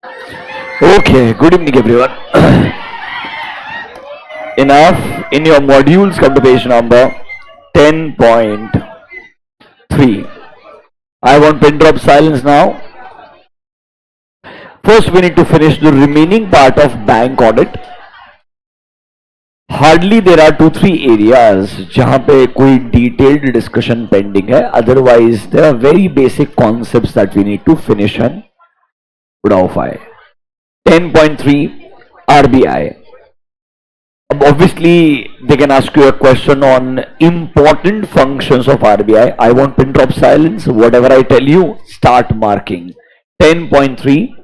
Okay, good evening everyone. Enough in your modules, come to page number 10.3. I want pin drop silence now. First, we need to finish the remaining part of bank audit. Hardly there are 2-3 areas जहां पे कोई detailed discussion pending है. Otherwise, there are very basic concepts that we need to finish and purify. 10.3 RBI. Obviously, they can ask you a question on important functions of RBI. I want pin drop silence. Whatever I tell you, start marking. 10.3.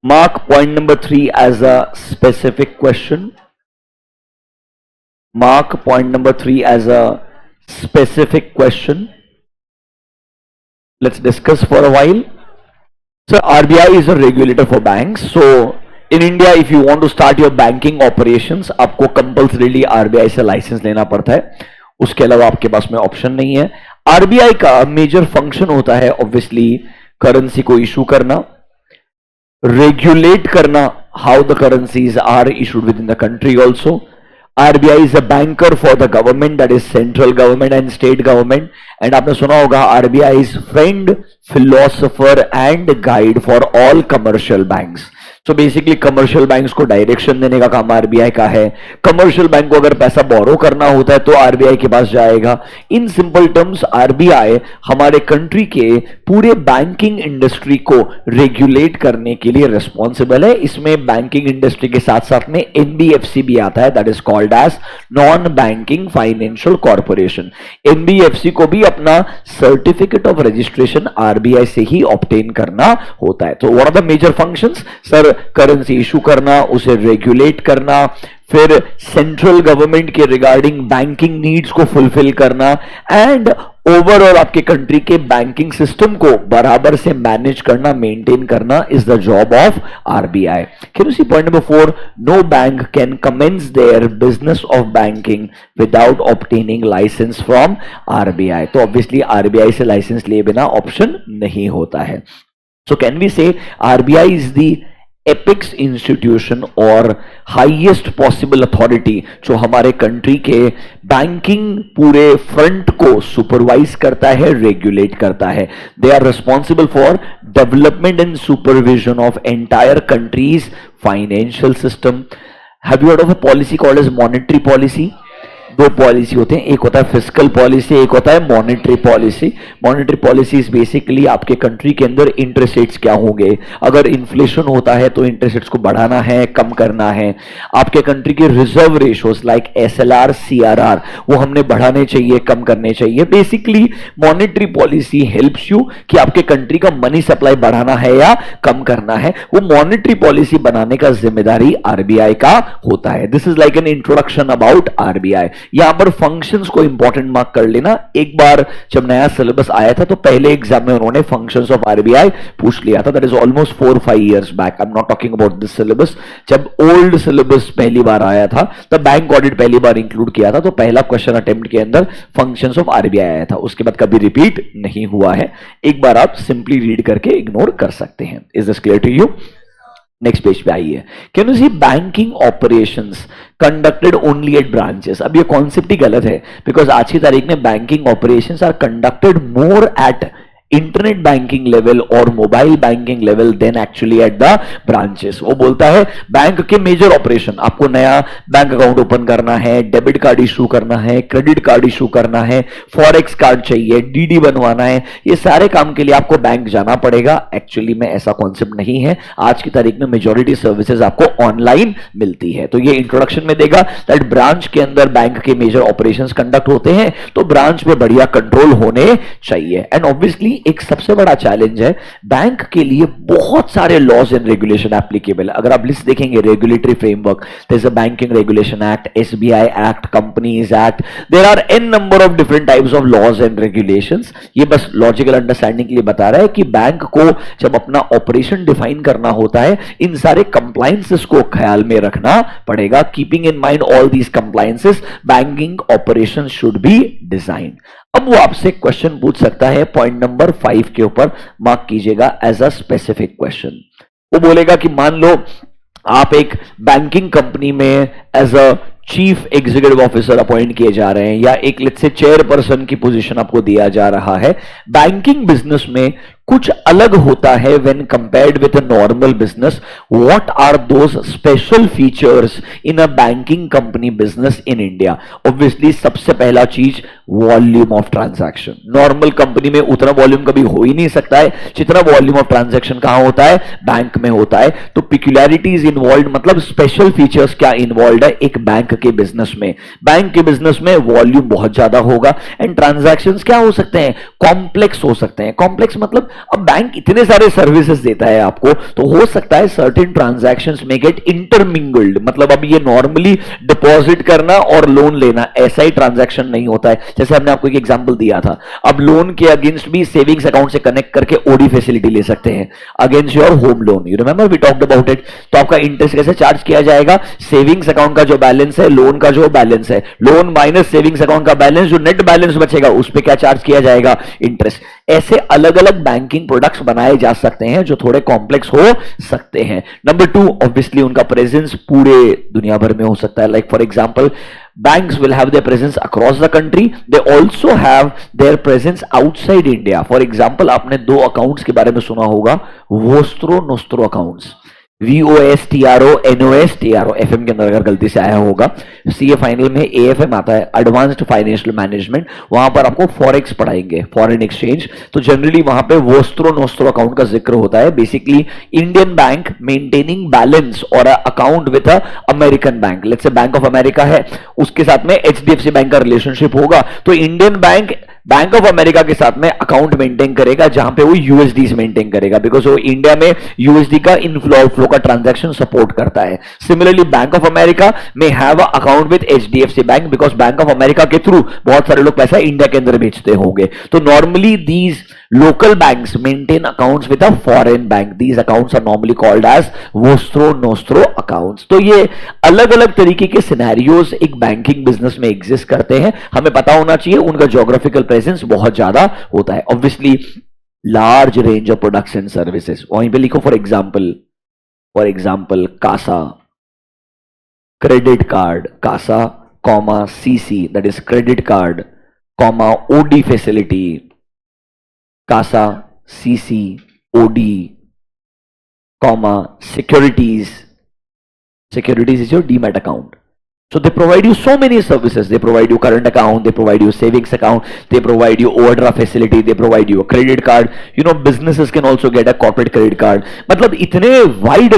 Mark point number 3 as a specific question. Mark point number 3 as a specific question. Let's discuss for a while. So, RBI is a regulator for banks. So, in India, if you want to start your banking operations, आपको compulsorily RBI से licence लेना पड़ता है. उसके अलावा आपके पास में option नहीं है. RBI का मेजर फंक्शन होता है ऑब्वियसली करेंसी को इशू करना, रेगुलेट करना how the currencies are issued within the country also. RBI is a banker for the government, that is central government and state government. And आपने सुना होगा RBI is friend, philosopher and guide for all commercial banks. So basically commercial banks को direction देने का काम RBI का है. Commercial bank को अगर पैसा बोरो करना होता है तो आरबीआई के पास जाएगा. इन सिंपल टर्म्स आरबीआई हमारे कंट्री के पूरे बैंकिंग इंडस्ट्री को रेगुलेट करने के लिए रिस्पॉन्सिबल है. इसमें बैंकिंग इंडस्ट्री के साथ साथ में एनबीएफसी भी आता है, that is called as non banking financial corporation. NBFC को भी अपना सर्टिफिकेट ऑफ रजिस्ट्रेशन आरबीआई से ही ऑब्टेन करना होता है. तो what are the major functions? Sir, currency issue करना, उसे रेगुलेट करना, फिर सेंट्रल गवर्नमेंट के रिगार्डिंग बैंकिंग नीड्स को फुलफिल करना एंड ओवरऑल आपके कंट्री के बैंकिंग सिस्टम को बराबर से मैनेज करना, मेंटेन करना is the job of RBI. Can you see point number 4? No bank can commence their business of banking without obtaining licence from RBI. तो obviously RBI से licence लिए बिना ऑप्शन नहीं होता है. So can we say RBI is the apex institution और highest possible authority जो हमारे कंट्री के बैंकिंग पूरे फ्रंट को सुपरवाइज करता है, रेगुलेट करता है. They are responsible for development and supervision of entire country's financial system. Have you heard of a policy called as monetary policy? दो पॉलिसी होते हैं, एक होता है फिस्कल पॉलिसी, एक होता है monetary policy. Monetary policy is basically आपके कंट्री के अंदर इंटरेस्ट रेट्स क्या होंगे, अगर इन्फ्लेशन होता है तो इंटरेस्ट रेट्स को बढ़ाना है, कम करना है. आपके कंट्री के reserve ratios like SLR, CRR वो हमने बढ़ाने चाहिए, कम करने चाहिए. Basically monetary policy helps you कि आपके कंट्री का मनी सप्लाई बढ़ाना है या कम करना है. वो मॉनेटरी पॉलिसी बनाने का जिम्मेदारी आरबीआई का होता है. This is like an introduction about RBI. यहां पर फंक्शंस को इंपॉर्टेंट मार्क कर लेना. एक बार जब नया सिलेबस आया था तो पहले एग्जाम में उन्होंने फंक्शंस ऑफ आरबीआई पूछ लिया था. That is almost 4-5 years back. I am not talking about this syllabus. जब ओल्ड सिलेबस पहली बार आया था तब बैंक ऑडिट पहली बार इंक्लूड किया था, तो पहला क्वेश्चन अटेम्प्ट के अंदर फंक्शंस ऑफ आरबीआई आया था. उसके बाद कभी रिपीट नहीं हुआ है. एक बार आप सिंपली रीड करके इग्नोर कर सकते हैं. Is this clear to you? Next page पे आइए. Can you see banking operations conducted only at branches? अब ये कॉन्सेप्ट ही गलत है, बिकॉज आज की तारीख में banking operations are conducted more at internet banking level और mobile banking level then actually at the branches. वो बोलता है बैंक के मेजर ऑपरेशन, आपको नया बैंक अकाउंट ओपन करना है, डेबिट कार्ड इशू करना है, क्रेडिट कार्ड इशू करना है, फॉरेक्स कार्ड चाहिए, डीडी बनवाना है, ये सारे काम के लिए आपको बैंक जाना पड़ेगा. एक्चुअली में ऐसा कॉन्सेप्ट नहीं है. आज की तारीख में मेजॉरिटी सर्विसेज आपको ऑनलाइन मिलती है. तो ये इंट्रोडक्शन में देगा दैट ब्रांच के अंदर बैंक के मेजर ऑपरेशंस कंडक्ट होते हैं, तो ब्रांच पे बढ़िया कंट्रोल होने चाहिए. एंड ऑब्वियसली एक सबसे बड़ा चैलेंज है, बैंक के लिए बहुत सारे लॉज एंड रेगुलेशन एप्लीकेबल. अगर आप लिस्ट देखेंगे regulatory framework, there is a banking regulation act, SBI act, companies act, there are an number of different types of laws and regulations. ये बस लॉजिकल अंडरस्टैंडिंग के लिए बता रहा है कि बैंक को जब अपना ऑपरेशन डिफाइन करना होता है, इन सारे कंप्लायंसेस को ख्याल में रखना पड़ेगा. Keeping in mind all these compliances, banking operation should be design. अब वो आपसे क्वेश्चन पूछ सकता है पॉइंट नंबर 5 के ऊपर, मार्क कीजिएगा एज अ स्पेसिफिक क्वेश्चन. वो बोलेगा कि मान लो आप एक बैंकिंग कंपनी में as a chief executive officer appoint किए जा रहे हैं, या एक लेट्स से चेयरपर्सन की पोजीशन आपको दिया जा रहा है। बैंकिंग बिजनेस में कुछ अलग होता है when compared with a normal business. What are those special features in a banking company business in India? Obviously सबसे पहला चीज volume of transaction. Normal company में उतना वॉल्यूम कभी हो ही नहीं सकता है जितना वॉल्यूम ऑफ ट्रांजैक्शन कहां होता है, बैंक में होता है। तो पिक्युलैरिटीज इन्वॉल्व, मतलब स्पेशल फीचर्स क्या इन्वॉल्व है एक बैंक के बिजनेस में? बैंक के बिजनेस में वॉल्यूम बहुत ज्यादा होगा एंड ट्रांजैक्शंस क्या हो सकते हैं, कॉम्प्लेक्स हो सकते हैं। कॉम्प्लेक्स मतलब अब बैंक इतने सारे सर्विसेज देता है आपको, तो हो सकता है सर्टेन ट्रांजैक्शंस में गेट इंटरमिंगल्ड। मतलब अब ये नॉर्मली डिपॉजिट करना और लोन लेना ऐसा ही ट्रांजैक्शन नहीं होता है। जैसे हमने आपको एक एग्जांपल दिया था, अब लोन के अगेंस्ट भी सेविंग्स अकाउंट से कनेक्ट करके ओडी फैसिलिटी ले सकते हैं against your home loan. You remember we talked about it. तो आपका इंटरेस्ट कैसे चार्ज किया जाएगा? सेविंग्स अकाउंट का जो बैलेंस है, लोन का जो बैलेंस है, लोन माइनस सेविंग्स अकाउंट का बैलेंस, जो नेट बैलेंस बचेगा उस पर क्या चार्ज किया जाएगा? इंटरेस्ट। ऐसे अलग अलग बैंकिंग प्रोडक्ट्स बनाए जा सकते हैं जो थोड़े कॉम्प्लेक्स हो सकते हैं। नंबर टू, ऑब्वियसली उनका प्रेजेंस पूरे दुनिया भर में हो सकता है। Like for example, banks will have their presence across the country. They also have their presence outside India. For example, आपने दो अकाउंट्स के बारे में सुना होगा, वोस्त्रो नोस्त्रो अकाउंट्स, VOSTRO FM के अंदर अगर गलती से आया होगा। सीए फाइनल में AFM आता है, एडवांस्ड फाइनेंशियल मैनेजमेंट। वहां पर आपको फॉरेक्स पढ़ाएंगे, फॉरेन एक्सचेंज। तो जनरली वहां पे वोस्त्रो नोस्त्रो अकाउंट का जिक्र होता है। Basically Indian bank maintaining balance और account with a American bank. Let's say bank of America है, उसके साथ में HDFC बैंक का रिलेशनशिप होगा, तो Indian bank bank of America के साथ में अकाउंट मेंटेन करेगा जहां पे वो यूएसडी मेंटेन करेगा, बिकॉज वो इंडिया में यूएसडी का इनफ्लो आउटफ्लो का ट्रांजैक्शन सपोर्ट करता है। सिमिलरली बैंक ऑफ अमेरिका में have a account with HDFC bank, because bank of America के थ्रू बहुत सारे लोग पैसा इंडिया के अंदर भेजते होंगे। तो normally these local banks maintain accounts with a foreign bank. These accounts are normally called as vostro nostro accounts. तो ये अलग अलग तरीके के सिनेरियोज एक बैंकिंग बिजनेस में एग्जिस्ट करते हैं। हमें पता होना चाहिए उनका ज्योग्राफिकल प्रेजेंस बहुत ज्यादा होता है। Obviously large range of products and services. वहीं पे लिखो for example CASA, credit card, CASA comma CC that is credit card comma OD facility, CASA, CC, OD, comma, securities. Securities is your demat account. So they provide you so many services. They provide you current account, they provide you savings account, they provide you overdraft facility, they provide you a credit card. You know, businesses can also get a corporate credit card. मतलब इतने wide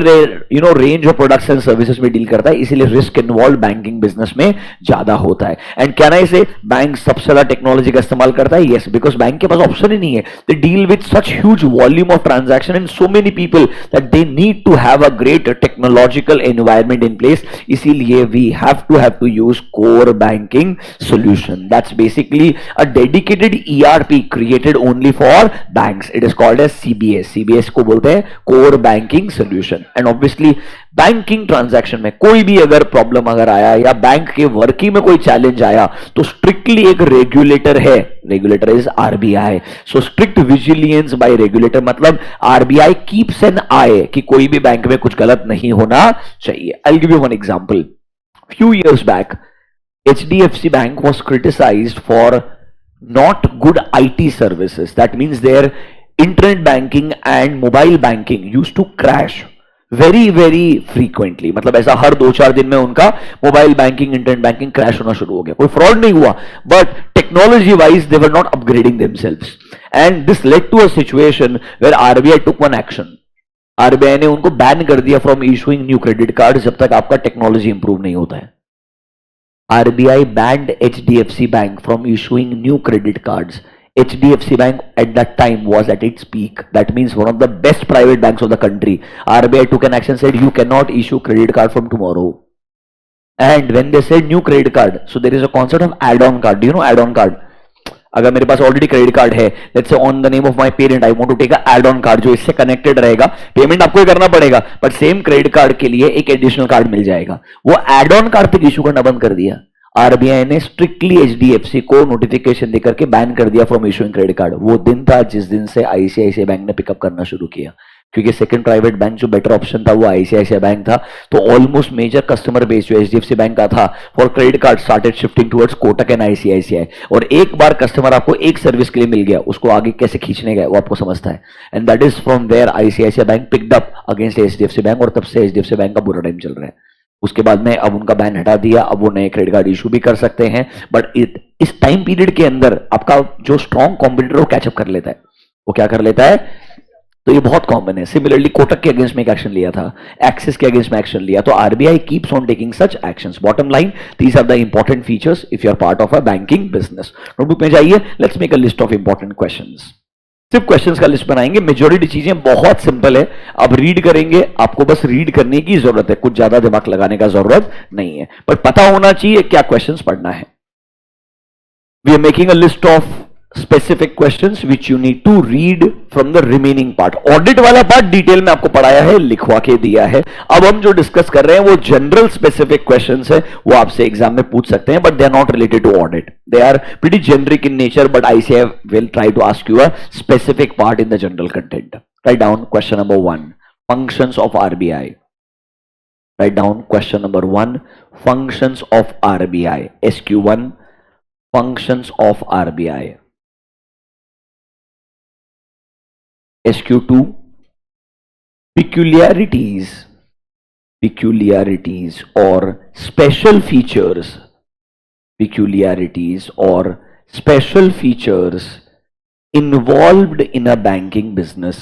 range of products and services में deal करता है, इसीलिए risk involved banking business में ज्यादा होता है. And can I say bank सबसे ज्यादा टेक्नोलॉजी का इस्तेमाल करता है? Yes, because बैंक के पास ऑप्शन ही नहीं है. They deal with such huge volume of transaction and so many people that they need to have a great technological environment in place. इसीलिए we have to use core banking solution. That's basically a dedicated ERP created only for banks. It is called as CBS. CBS को बोलते हैं core banking solution. And obviously banking transaction में कोई भी अगर problem अगर आया या बैंक के वर्किंग में कोई चैलेंज आया तो स्ट्रिक्टली एक रेगुलेटर है, regulator is RBI. So strict vigilance by regulator, मतलब आरबीआई कीप्स एन आई कि कोई भी बैंक में कुछ गलत नहीं होना चाहिए. I will give you one example. Few years back, HDFC Bank was criticized for not good IT services. That means their internet banking and mobile banking used to crash very very frequently. मतलब ऐसा हर 2-4 दिन में उनका mobile banking internet banking crash होना शुरू हो गया. कोई फ्रॉड नहीं हुआ, but technology wise they were not upgrading themselves and this led to a situation where RBI took one action. RBI ने उनको बैन कर दिया from issuing new credit card जब तक आपका टेक्नोलॉजी इंप्रूव नहीं होता है. RBI banned HDFC bank from issuing new credit cards. HDFC Bank at that time was at its peak. That means one of the best private banks of the country. RBI took an action, said you cannot issue credit card from tomorrow. And when they said new credit card, so there is a concept of add-on card. Do you know add-on card? अगर मेरे पास already credit card है, let's say on the name of my parent, I want to take a add on card जो इससे connected रहेगा, payment आपको ही करना पड़ेगा बट सेम क्रेडिट कार्ड के लिए एक एडिशनल कार्ड मिल जाएगा. वो एड ऑन कार्ड तक इशू करना बंद कर दिया. आरबीआई ने स्ट्रिक्टली एचडीएफसी को नोटिफिकेशन देकर के बैन कर दिया फ्रॉम इशूइंग क्रेडिट कार्ड. वो दिन था जिस दिन से आईसीआईसीआई बैंक ने पिकअप करना शुरू किया. क्योंकि सेकंड प्राइवेट बैंक जो बेटर ऑप्शन था वो आईसीआईसीआई बैंक था। तो ऑलमोस्ट मेजर कस्टमर बेस जो एचडीएफसी बैंक का था for credit card started shifting towards Kotak and ICICI. और एक बार कस्टमर आपको एक सर्विस के लिए मिल गया, उसको आगे कैसे खींचने गए वो आपको समझता है। And that is from where ICICI bank picked up against HDFC bank, और तब से एचडीएफसी बैंक का बुरा टाइम चल रहा है। उसके बाद में अब उनका बैन हटा दिया, अब वो नए क्रेडिट कार्ड इशू भी कर सकते हैं। बट इस टाइम पीरियड के अंदर आपका जो स्ट्रॉन्ग कॉम्पिटिटर वो कैचअप कर लेता है। वो क्या कर लेता है? तो ये बहुत कॉमन है। सिमिलरली कोटक के अगेंस्ट में एक एक्शन लिया था, एक्सिस के अगेंस्ट में एक्शन लिया। तो RBI keeps on taking such actions. Bottom line, these are the important features if you are part of a banking business. Notebook में जाइए, let's make a list of important questions. सिर्फ questions का लिस्ट बनाएंगे, majority चीजें बहुत simple है। अब रीड करेंगे, आपको बस रीड करने की जरूरत है, कुछ ज्यादा दिमाग लगाने का जरूरत नहीं है, पर पता होना चाहिए क्या क्वेश्चंस पढ़ना है। We are making a list of specific questions which you need to read from the remaining part. Audit वाला पार्ट डिटेल में आपको पढ़ाया है, लिखवा के दिया है। अब हम जो डिस्कस कर रहे हैं वो जनरल स्पेसिफिक क्वेश्चंस है, वो आपसे एग्जाम में पूछ सकते हैं, but they are not related to audit. They are pretty generic in nature, but ICAI will try to ask you a specific part in the general content. Write down question number 1, functions of RBI. Write down question number 1, functions of RBI. SQ1, functions of RBI. SQ2, peculiarities or special features, peculiarities or special features involved in a banking business,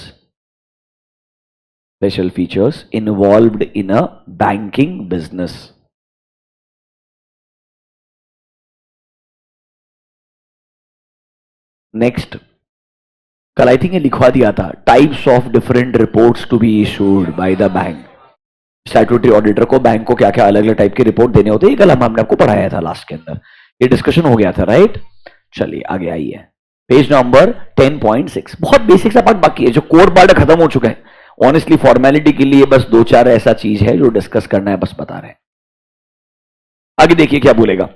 special features involved in a banking business. Next, कल I think ये लिखवा दिया था, types of different reports to be issued by the bank. Statutory auditor को bank को क्या क्या अलग अलग टाइप के रिपोर्ट देने होते हैं, ये कल हमने आपको पढ़ाया था लास्ट के अंदर, ये डिस्कशन हो गया था, राइट। चलिए आगे आइए, पेज नंबर 10.6। बहुत बेसिक सा पार्ट बाकी है, जो कोर पार्ट खत्म हो चुका है। ऑनेस्टली फॉर्मेलिटी के लिए बस 2-4 ऐसा चीज है जो डिस्कस करना है, बस बता रहे हैं। आगे देखिए क्या बोलेगा।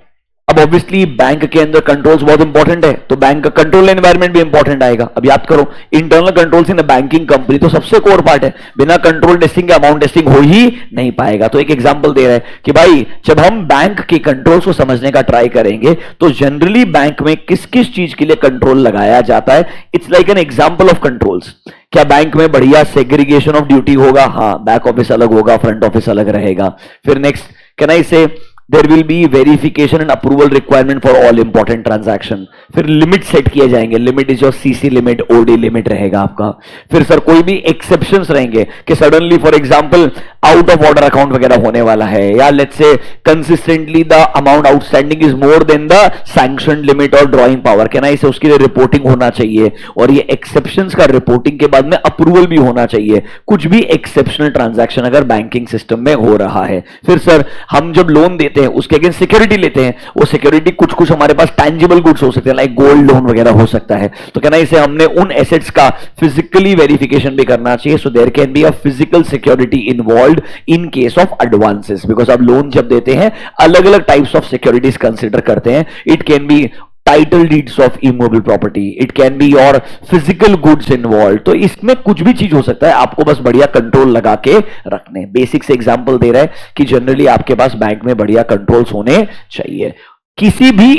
अब ऑब्वियसली बैंक के अंदर कंट्रोल्स बहुत इंपॉर्टेंट है, तो बैंक का कंट्रोल एनवायरनमेंट भी इंपॉर्टेंट आएगा। अब याद करो, internal controls in banking company तो सबसे कोर पार्ट है, बिना कंट्रोल टेस्टिंग के अमाउंट टेस्टिंग हो ही नहीं पाएगा। तो एक एग्जांपल दे रहा है कि भाई जब हम बैंक के कंट्रोल्स को समझने का ट्राई करेंगे तो जनरली बैंक में किस किस चीज के लिए कंट्रोल लगाया जाता है। It's like an example of controls. क्या बैंक में बढ़िया सेग्रीगेशन ऑफ ड्यूटी होगा? हाँ, बैक ऑफिस अलग होगा, फ्रंट ऑफिस अलग रहेगा। फिर नेक्स्ट, कैन आई से there will be verification and approval requirement for all important transaction। फिर लिमिट सेट किए जाएंगे, limit is your CC limit, OD limit रहेगा आपका। फिर सर कोई भी एक्सेप्शंस रहेंगे कि suddenly for example out of order account वगैरह होने वाला है, या let's say consistently the amount outstanding is more than the sanction limit और ड्रॉइंग पावर, कहना इसे उसके लिए रिपोर्टिंग होना चाहिए। और ये एक्सेप्शंस का रिपोर्टिंग के बाद में अप्रूवल भी होना चाहिए, कुछ भी एक्सेप्शनल ट्रांजैक्शन अगर बैंकिंग सिस्टम में हो रहा है। फिर सर हम जब लोन देते हैं उसके अगेंस्ट सिक्योरिटी लेते हैं, वो सिक्योरिटी कुछ कुछ हमारे पास टैंजिबल गुड्स हो सकते हैं, लाइक गोल्ड लोन वगैरह हो सकता है। तो कहना इसे हमने उन एसेट्स का फिजिकली वेरिफिकेशन भी करना चाहिए, so there can be a physical security involved in case of advances. Because अब लोन जब देते हैं अलग अलग टाइप्स ऑफ सिक्योरिटीज कंसिडर करते हैं। It can be title deeds of immovable property, it can be your physical goods involve. तो इसमें कुछ भी चीज हो सकता है, आपको बस बढ़िया कंट्रोल लगा के रखने। बेसिक से एग्जांपल दे रहा है कि जनरली आपके पास बैंक में बढ़िया कंट्रोल्स होने चाहिए। किसी भी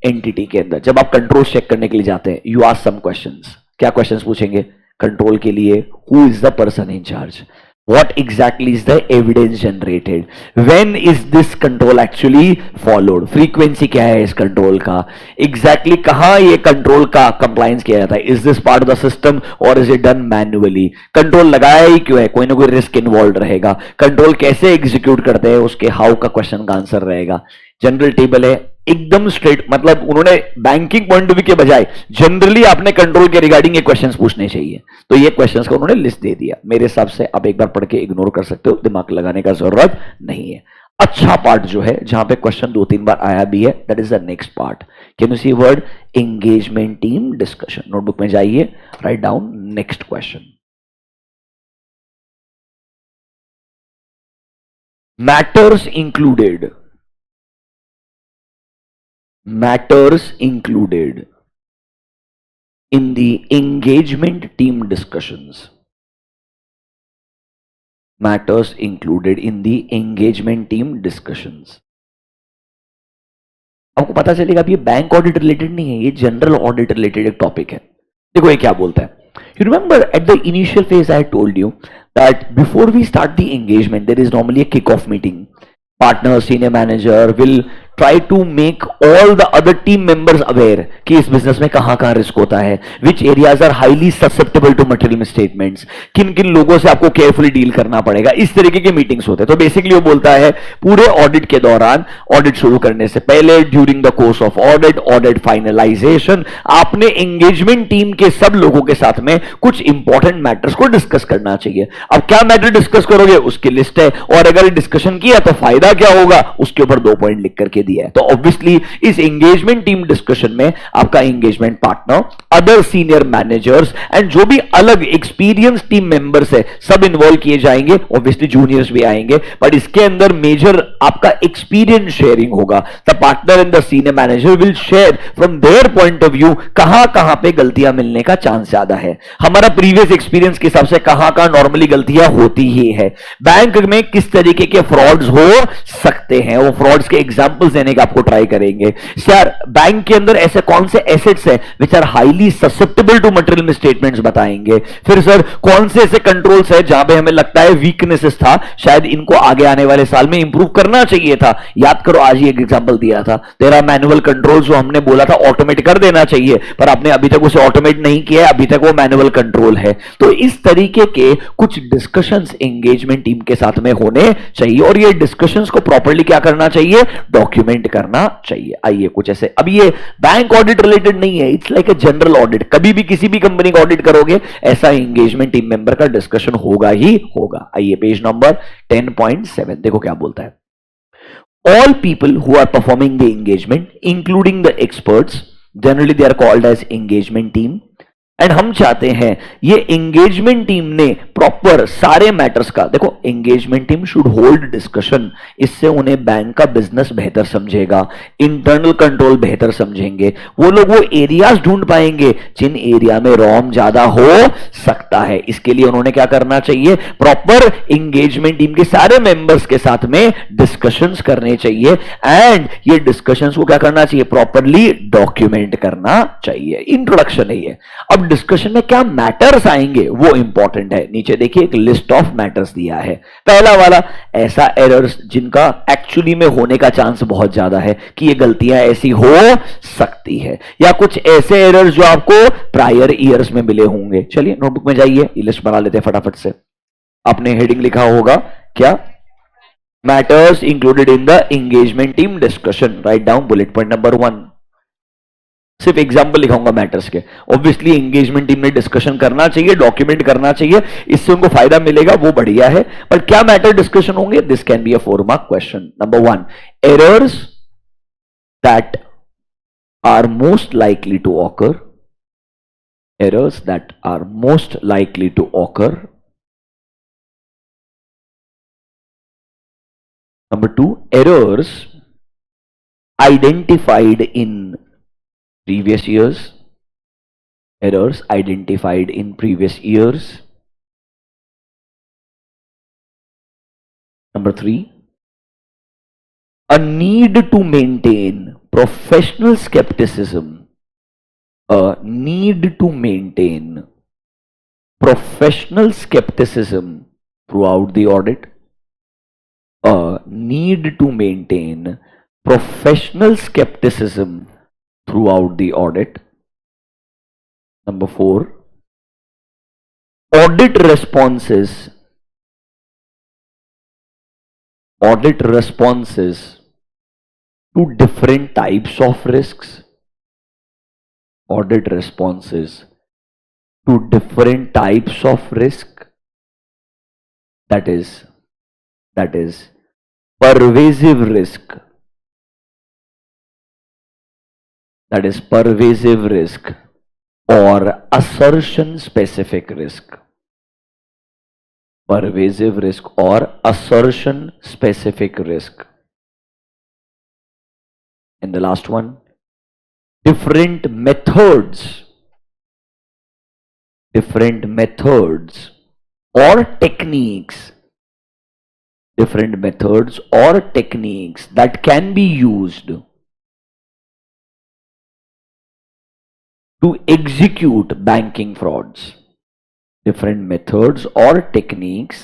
एंटिटी के अंदर जब आप कंट्रोल चेक करने के लिए जाते हैं, यू आस्क सम क्वेश्चंस। क्या क्वेश्चंस पूछेंगे कंट्रोल के लिए? Who is the person in charge? What exactly is the evidence generated? When is this control actually followed? Frequency क्या है इस कंट्रोल का? Exactly कहाँ ये कंट्रोल का कंप्लायंस किया जाता है? Is this part of the system or is it done manually? Control लगाया ही क्यों है? कोई ना कोई रिस्क इन्वॉल्व रहेगा। कंट्रोल कैसे एग्जीक्यूट करते हैं, उसके हाउ का क्वेश्चन का आंसर रहेगा। जनरल टेबल है एकदम स्ट्रेट, मतलब उन्होंने बैंकिंग पॉइंट ऑफ व्यू के बजाय जनरली आपने कंट्रोल के रिगार्डिंग ये क्वेश्चंस पूछने चाहिए, तो ये क्वेश्चंस का उन्होंने लिस्ट दे दिया। मेरे हिसाब से आप एक बार पढ़ के इग्नोर कर सकते हो, दिमाग लगाने का जरूरत नहीं है। अच्छा पार्ट जो है जहां पे क्वेश्चन 2-3 बार आया भी है, that is the next part. Can you see word engagement team discussion? Notebook में जाइए, write down next question. Matters included, matters included in the engagement team discussions. Matters included in the engagement team discussions. आपको पता चलेगा अब ये bank audit related नहीं है, ये जनरल ऑडिट रिलेटेड एक टॉपिक है। देखो ये क्या बोलता है, you remember at the initial phase I told you that before we start the engagement there is normally a kick-off meeting. Partner, senior manager will try to make all the other team members aware कि इस business में कहां कहां risk होता है, which areas are highly susceptible to material misstatements, किन किन लोगों से आपको केयरफुली डील करना पड़ेगा, इस तरीके के मीटिंग्स होते हैं। तो बेसिकली वो बोलता है पूरे ऑडिट के दौरान, ऑडिट शुरू करने से पहले, during the course of audit, audit finalisation, आपने एंगेजमेंट टीम के सब लोगों के साथ में कुछ इंपॉर्टेंट मैटर्स को डिस्कस करना चाहिए। अब क्या मैटर डिस्कस करोगे उसकी लिस्ट है, और अगर डिस्कशन किया तो फायदा क्या होगा उसके ऊपर 2 पॉइंट लिख करके दिया है। तो ऑब्वियसली इस एंगेजमेंट टीम डिस्कशन में आपका engagement partner, other senior managers and जो भी अलग एक्सपीरियंस टीम मेंबर्स है सब इन्वॉल्व किए जाएंगे। ऑब्वियसली जूनियर्स भी आएंगे, बट इसके अंदर मेजर आपका एक्सपीरियंस शेयरिंग होगा। The partner and the senior manager will share from their point of view कहां कहां पे गलतियां मिलने का चांस ज्यादा है, हमारा प्रीवियस एक्सपीरियंस के हिसाब से कहां कहां नॉर्मली गलतियां होती ही है, बैंक में किस तरीके के फ्रॉड्स हो सकते हैं, वो फ्रॉड्स के एग्जांपल्स देने का आपको ट्राई करेंगे। सर बैंक के अंदर ऐसे कौन से एसेट्स हैं which are highly susceptible to material misstatements बताएंगे। फिर सर कौन से ऐसे कंट्रोल्स है जहां पे हमें लगता है वीकनेसेस था, शायद इनको आगे आने वाले साल में इंप्रूव करना चाहिए था। याद करो आज ही एक एग्जांपल दिया था, तेरा मैनुअल कंट्रोल जो हमने बोला था ऑटोमेट कर देना चाहिए, पर आपने अभी तक उसे ऑटोमेट नहीं किया, अभी तक वो मैनुअल कंट्रोल है। तो इस तरीके के कुछ डिस्कशंस एंगेजमेंट टीम के साथ में होने चाहिए, और ये डिस्कशंस को प्रॉपर्ली क्या करना चाहिए, डॉक्यूमेंट करना चाहिए। आइए कुछ ऐसे, अब ये बैंक ऑडिट रिलेटेड नहीं है, it's like a general audit. कभी भी किसी भी कंपनी का ऑडिट करोगे ऐसा एंगेजमेंट टीम मेंबर का डिस्कशन होगा ही होगा। आइए पेज नंबर 10.7 देखो क्या बोलता है। All people who are performing the engagement, including the experts, generally they are called as engagement team. And हम चाहते हैं ये एंगेजमेंट टीम ने प्रॉपर सारे मैटर्स का, देखो engagement team should hold discussion, इससे उन्हें बैंक का बिजनेस बेहतर समझेगा, इंटरनल कंट्रोल बेहतर समझेंगे, वो लोग वो एरियाज ढूंढ पाएंगे जिन एरिया में रॉम ज्यादा हो सकता है। इसके लिए उन्होंने क्या करना चाहिए, प्रॉपर एंगेजमेंट टीम के सारे मेंबर्स के साथ में डिस्कशंस करने चाहिए, एंड ये डिस्कशंस को क्या करना चाहिए, प्रॉपरली डॉक्यूमेंट करना चाहिए। इंट्रोडक्शन है ये। अब डिस्कशन में क्या मैटर्स आएंगे वो इंपॉर्टेंट है। नीचे देखिए एक लिस्ट ऑफ मैटर्स दिया है। पहला वाला, ऐसा एरर्स जिनका एक्चुअली में होने का चांस बहुत ज्यादा है कि ये गलतियां ऐसी हो सकती है, या कुछ ऐसे एरर्स जो आपको प्रायर ईयर्स में मिले होंगे। चलिए नोटबुक में जाइए, ये लिस्ट बना लेते हैं फटाफट से। आपने हेडिंग लिखा होगा क्या, matters included in the engagement team discussion. Write down bullet point number 1। सिर्फ एग्जांपल लिखाऊंगा मैटर्स के। ऑब्वियसली एंगेजमेंट टीम ने डिस्कशन करना चाहिए, डॉक्यूमेंट करना चाहिए, इससे उनको फायदा मिलेगा, वो बढ़िया है। पर क्या मैटर डिस्कशन होंगे, this can be a 4 mark question. Number 1, errors that are most likely to occur, errors that are most likely to occur. Number 2, errors identified in previous years, errors identified in previous years. Number 3, a need to maintain professional skepticism, a need to maintain professional skepticism throughout the audit, a need to maintain professional skepticism throughout the audit. Number 4, audit responses to different types of risks, audit responses to different types of risk, that is pervasive risk, that is pervasive risk or assertion specific risk, pervasive risk or assertion specific risk. And the last one, different methods or techniques different methods or techniques that can be used to execute banking frauds. Different methods or techniques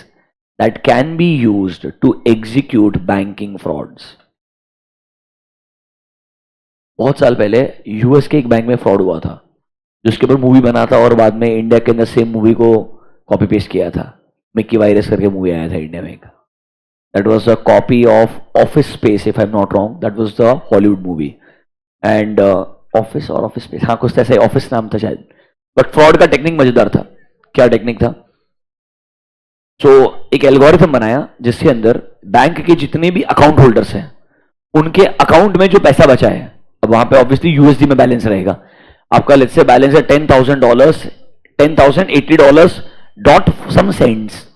that can be used to execute banking frauds. बहुत साल पहले US के एक bank में fraud हुआ था, जिसके ऊपर मूवी बना था और बाद में इंडिया के अंदर सेम मूवी को कॉपी पेस्ट किया था. मिक्की वायरस करके मूवी आया था इंडिया में. That was a copy of office space, if I am not wrong. That was the Hollywood movie. And office और ऑफिस स्पेस, हाँ कुछ ऐसा ऑफिस नाम था शायद. बट फ्रॉड का टेक्निक मजेदार था. क्या टेक्निक था? एक एल्गोरिथम बनाया जिसके अंदर बैंक के जितने भी अकाउंट होल्डर्स हैं उनके अकाउंट में जो पैसा बचा है, अब वहां पे ऑब्वियसली यूएसडी में बैलेंस रहेगा. आपका लेट्स से बैलेंस है $10,000, $10,080 डॉट सम सेंट्स.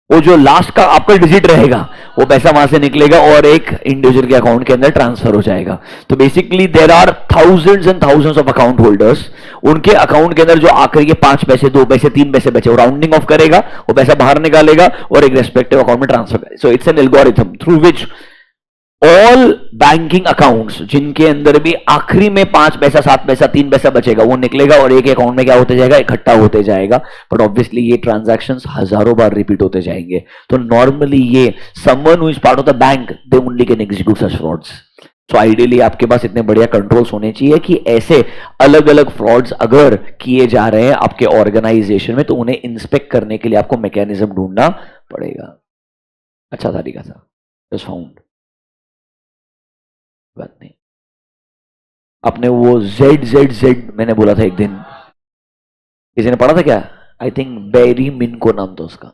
वो जो लास्ट का आपका डिजिट रहेगा वो पैसा वहां से निकलेगा और एक इंडिविजुअल के अकाउंट के अंदर ट्रांसफर हो जाएगा. तो basically there are thousands and thousands of account holders. उनके अकाउंट के अंदर जो आखिरी के 5 पैसे, 2 पैसे, 3 पैसे बचे, वो राउंडिंग ऑफ करेगा, वो पैसा बाहर निकालेगा और एक रेस्पेक्टिव अकाउंट में ट्रांसफर करेगा. So it's an algorithm through which all banking accounts जिनके अंदर भी आखिरी में 5 पैसा, 7 पैसा, 3 पैसा बचेगा, वो निकलेगा और एक अकाउंट में क्या होते जाएगा, इकट्ठा होते जाएगा. बट ऑब्वियसली ये ट्रांजैक्शंस हजारों बार रिपीट होते जाएंगे. तो नॉर्मली ये someone who is part of the bank, they only can execute such frauds. So ideally आपके पास इतने बढ़िया कंट्रोल्स होने चाहिए कि ऐसे अलग अलग फ्रॉड्स अगर किए जा रहे हैं आपके ऑर्गेनाइजेशन में तो उन्हें इंस्पेक्ट करने के लिए आपको मैकेनिज्म ढूंढना पड़ेगा. अच्छा तरीका था. Just found. बात नहीं. आपने वो ZZZ मैंने बोला था एक दिन, किसी ने पढ़ा था क्या? आई थिंक बैरी मिनको नाम था उसका.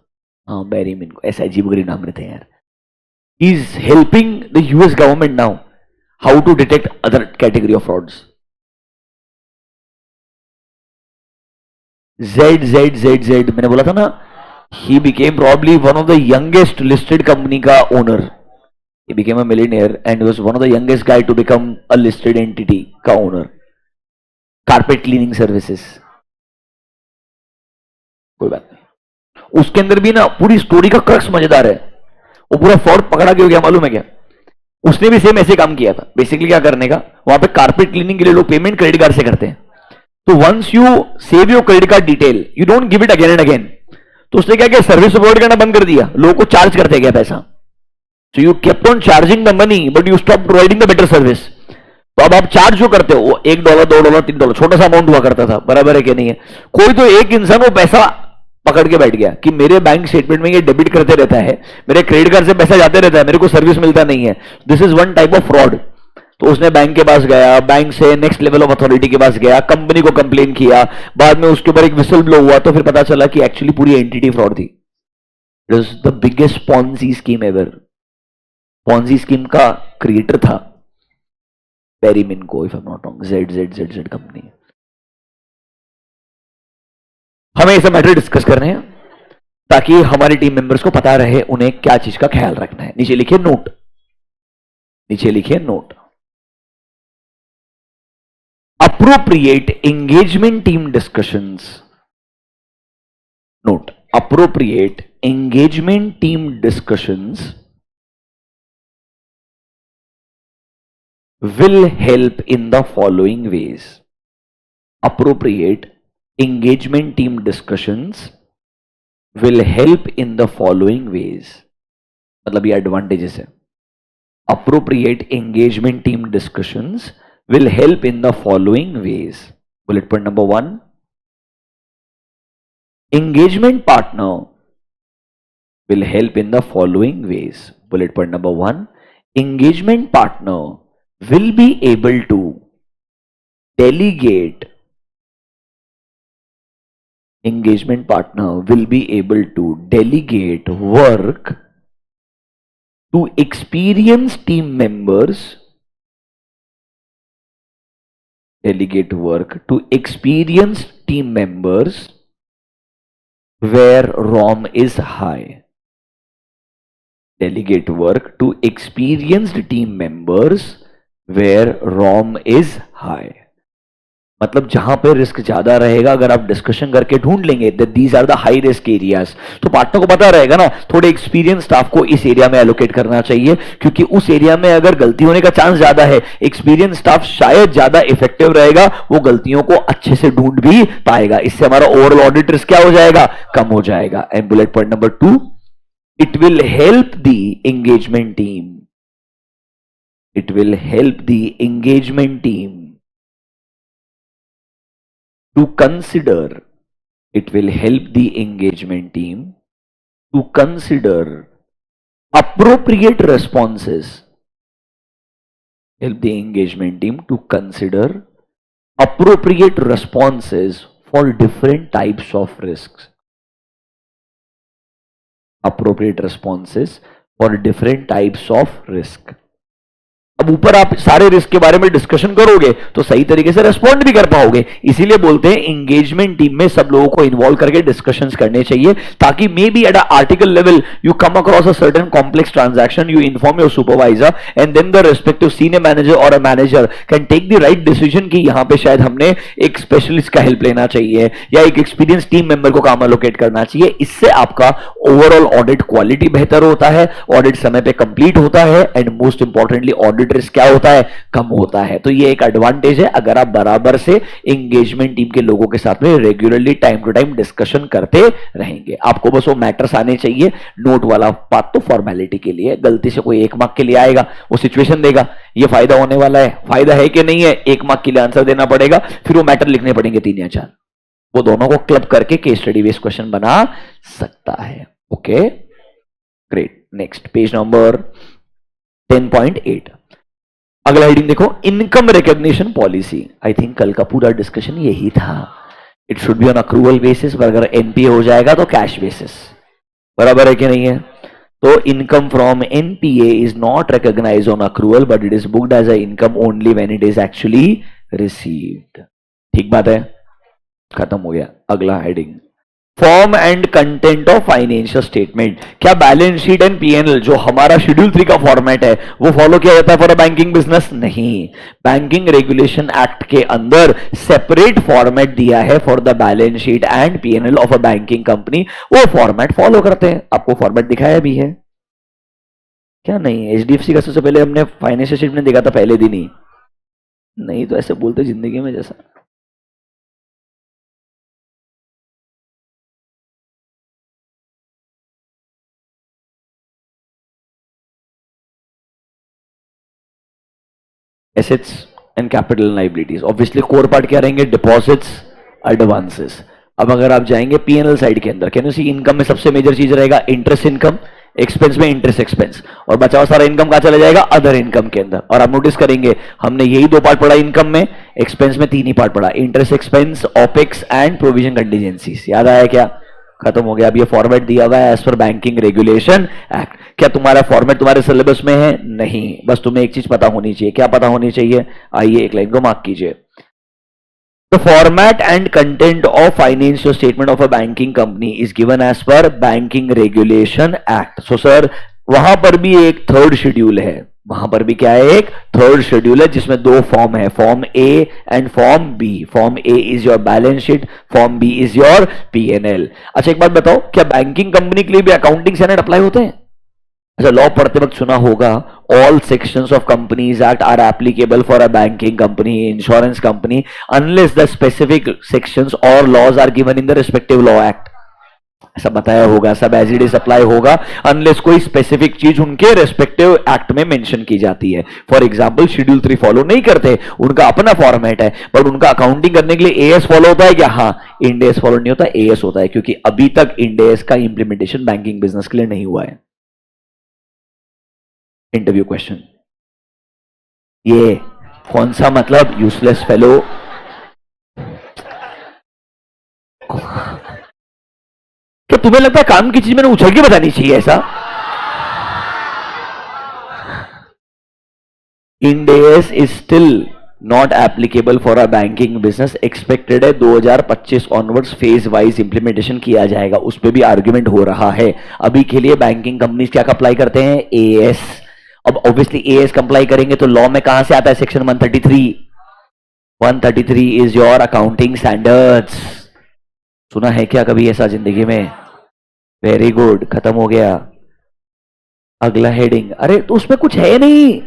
हाँ बैरी मिनको, ऐसा अजीब गरीब नाम रहते हैं यार. He is helping the US government now how to detect other category of frauds. ZZZ मैंने बोला था ना. He became probably one of the youngest listed company का owner. He became a millionaire and was one of the youngest guy to become a listed entity का owner. Carpet cleaning services. कोई बात नहीं. उसके अंदर भी ना पूरी स्टोरी का क्रक्स मजेदार है. वो पूरा फ्रॉड पकड़ा क्यों गया मालूम है क्या? उसने भी सेम ऐसे काम किया था. बेसिकली क्या करने का, वहां पे कारपेट क्लीनिंग के लिए लोग पेमेंट क्रेडिट कार्ड से करते हैं. तो once you save your credit card detail, you don't give it again and again. तो उसने क्या किया, सर्विस प्रोवाइड करना बंद कर दिया. लोगों को चार्ज करते गया पैसा. So you kept on charging the money, but you stopped providing the better service. तो अब आप चार्ज जो करते हो वो $1, $2, $3, छोटा सा अमाउंट हुआ करता था. बराबर है कि नहीं है? कोई तो एक इंसान वो पैसा पकड़ के बैठ गया कि मेरे बैंक स्टेटमेंट में ये डेबिट करते रहता है, मेरे क्रेडिट कार्ड से पैसा जाते रहता है, मेरे को सर्विस मिलता नहीं है. This is one type of fraud. तो उसने बैंक के पास गया, बैंक से नेक्स्ट लेवल ऑफ अथॉरिटी के पास गया, कंपनी को कंप्लेन किया, बाद में उसके ऊपर एक विसल ब्लो हुआ, तो फिर पता चला कि एक्चुअली पूरी एंटिटी फ्रॉड थी. It is the biggest Ponzi scheme ever. Ponzi scheme का क्रिएटर था Barry Minkow, if I am not wrong. ZZZ company. हमें ऐसे मैटर डिस्कस करने हैं ताकि हमारे टीम मेंबर्स को पता रहे उन्हें क्या चीज का ख्याल रखना है. नीचे लिखिए नोट. नीचे लिखिए note. Appropriate engagement team discussions. Note. Appropriate engagement team discussions will help in the following ways. Appropriate engagement team discussions will help in the following ways. मतलब ये advantages है. Appropriate engagement team discussions will help in the following ways. Bullet point number 1. Engagement partner will help in the following ways. Bullet point number 1. Engagement partner will be able to delegate. Engagement partner will be able to delegate work to experienced team members. Delegate work to experienced team members where ROM is high. Delegate work to experienced team members where ROM is high. मतलब जहां पे risk ज्यादा रहेगा, अगर आप discussion करके ढूंढ लेंगे that these are the high risk areas, तो पार्टनर को पता रहेगा ना थोड़े एक्सपीरियंस स्टाफ को इस एरिया में एलोकेट करना चाहिए, क्योंकि उस एरिया में अगर गलती होने का चांस ज्यादा है, एक्सपीरियंस स्टाफ शायद ज्यादा इफेक्टिव रहेगा, वो गलतियों को अच्छे से ढूंढ भी पाएगा, इससे हमारा ओवरऑल ऑडिट रिस्क क्या हो जाएगा, कम हो जाएगा। And bullet point number 2, it will help the engagement team, it will help the engagement team to consider, it will help the engagement team to consider appropriate responses, help the engagement team to consider appropriate responses for different types of risks, appropriate responses for different types of risk। अब ऊपर आप सारे risk के बारे में discussion करोगे तो सही तरीके से रेस्पॉन्ड भी कर पाओगे, इसीलिए बोलते हैं एंगेजमेंट टीम में सब लोगों को इन्वॉल्व करके डिस्कशंस करने चाहिए, ताकि may be at article level you come across a certain complex transaction, you inform your supervisor and then the respective senior manager और a manager can take the right decision कि यहां पे शायद हमने एक स्पेशलिस्ट का हेल्प लेना चाहिए या एक एक्सपीरियंस टीम मेंबर को काम एलोकेट करना चाहिए। इससे आपका ओवरऑल ऑडिट क्वालिटी बेहतर होता है, ऑडिट समय पे कंप्लीट होता है and most importantly audit risk क्या होता है, कम होता है। तो ये एक एडवांटेज है अगर आप बराबर से एंगेजमेंट टीम के लोगों के साथ में regularly time to time discussion करते रहेंगे। आपको बस वो मैटर्स आने चाहिए, नोट वाला बात तो फॉर्मेलिटी के लिए, गलती से कोई 1 मार्क के लिए आएगा, वो सिचुएशन देगा, ये फायदा होने वाला है, फायदा है कि नहीं है, 1 मार्क के लिए आंसर देना पड़ेगा, फिर वो मैटर लिखने पड़ेंगे 3 या 4, वो दोनों को क्लब करके केस स्टडी बेस्ड क्वेश्चन बना सकता है। Okay great, next page number 10.8, अगला हेडिंग देखो, income recognition policy. I think कल का पूरा डिस्कशन यही था, it should be on accrual basis, पर अगर एनपीए हो जाएगा तो कैश बेसिस, बराबर है कि नहीं है। तो income from NPA is not recognized on accrual but it is booked as a income only when it is actually received. ठीक बात है, खत्म हो गया। अगला heading, form and content of financial statement. क्या बैलेंस शीट एंड पीएनएल जो हमारा शेड्यूल 3 का फॉर्मेट है वो फॉलो किया जाता है फॉर अ बैंकिंग बिजनेस? नहीं, बैंकिंग रेगुलेशन एक्ट के अंदर सेपरेट फॉर्मेट दिया है for the balance sheet and PNL of a banking company, वो फॉर्मेट फॉलो करते हैं। आपको फॉर्मेट दिखाया भी है क्या? नहीं, एचडीएफसी का सबसे पहले हमने फाइनेंशियल स्टेटमेंट देखा था पहले दिन ही, नहीं तो ऐसे बोलते जिंदगी में जैसा। Assets and capital liabilities, obviously core part क्या रहेंगे? Deposits, advances. अब अगर आप जाएंगे पीएनएल साइड के अंदर, कैन यू सी, इनकम में सबसे मेजर चीज रहेगा इंटरेस्ट इनकम, एक्सपेंस में इंटरेस्ट एक्सपेंस, और बचा हुआ सारा इनकम कहां चला जाएगा? अदर इनकम के अंदर। और आप नोटिस करेंगे हमने यही 2 पार्ट पढ़ा इनकम में, एक्सपेंस में 3 ही पार्ट पढ़ा, interest expense, opex and provision contingencies. याद आया क्या? खत्म हो गया। अब ये फॉर्मेट दिया हुआ है as per banking regulation act. क्या तुम्हारा फॉर्मेट तुम्हारे सिलेबस में है? नहीं, बस तुम्हें एक चीज पता होनी चाहिए। क्या पता होनी चाहिए? आइए एक लाइन को मार्क कीजिए। The format and content of financial statement of a banking company is given as per Banking Regulation Act. So sir, वहां पर भी एक थर्ड शेड्यूल है, वहां पर भी क्या है? एक थर्ड शेड्यूल है जिसमें 2 फॉर्म है, form A and form B. Form A is your balance sheet, form B is your PNL. अच्छा एक बात बताओ, क्या बैंकिंग कंपनी के लिए भी अकाउंटिंग स्टैंडर्ड अप्लाई होते हैं? अच्छा, लॉ पढ़ते वक्त सुना होगा, all sections of companies act are applicable for a banking company, insurance company, unless the specific sections और laws are given in the respective law act. ऐसा बताया होगा, सब एज इट इज अप्लाई होगा अनलेस कोई स्पेसिफिक चीज उनके respective act में मेंशन की जाती है। फॉर एग्जांपल शेड्यूल 3 फॉलो नहीं करते, उनका अपना फॉर्मेट है, बट उनका अकाउंटिंग करने के लिए एएस फॉलो होता है क्या? हाँ, इंड एएस फॉलो नहीं होता, एएस होता है, क्योंकि अभी तक इंड एएस का इंप्लीमेंटेशन बैंकिंग बिजनेस के लिए नहीं हुआ है। इंटरव्यू क्वेश्चन, ये कौन सा मतलब यूजलेस फेलो? क्या तुम्हें लगता है काम की चीज मैंने उछल के बतानी चाहिए ऐसा? Ind AS is still not applicable for a banking business, expected है 2025 ऑनवर्ड्स फेज वाइज इंप्लीमेंटेशन किया जाएगा। उस पर भी आर्ग्यूमेंट हो रहा है। अभी के लिए बैंकिंग कंपनीज क्या अप्लाई करते हैं? एएस। अब ऑब्वियसली एएस कंप्लाई करेंगे तो लॉ में कहां से आता है? Section 133। 133 is your accounting standards. सुना है क्या कभी ऐसा जिंदगी में? वेरी गुड, खत्म हो गया। अगला हेडिंग, अरे तो उसमें कुछ है नहीं,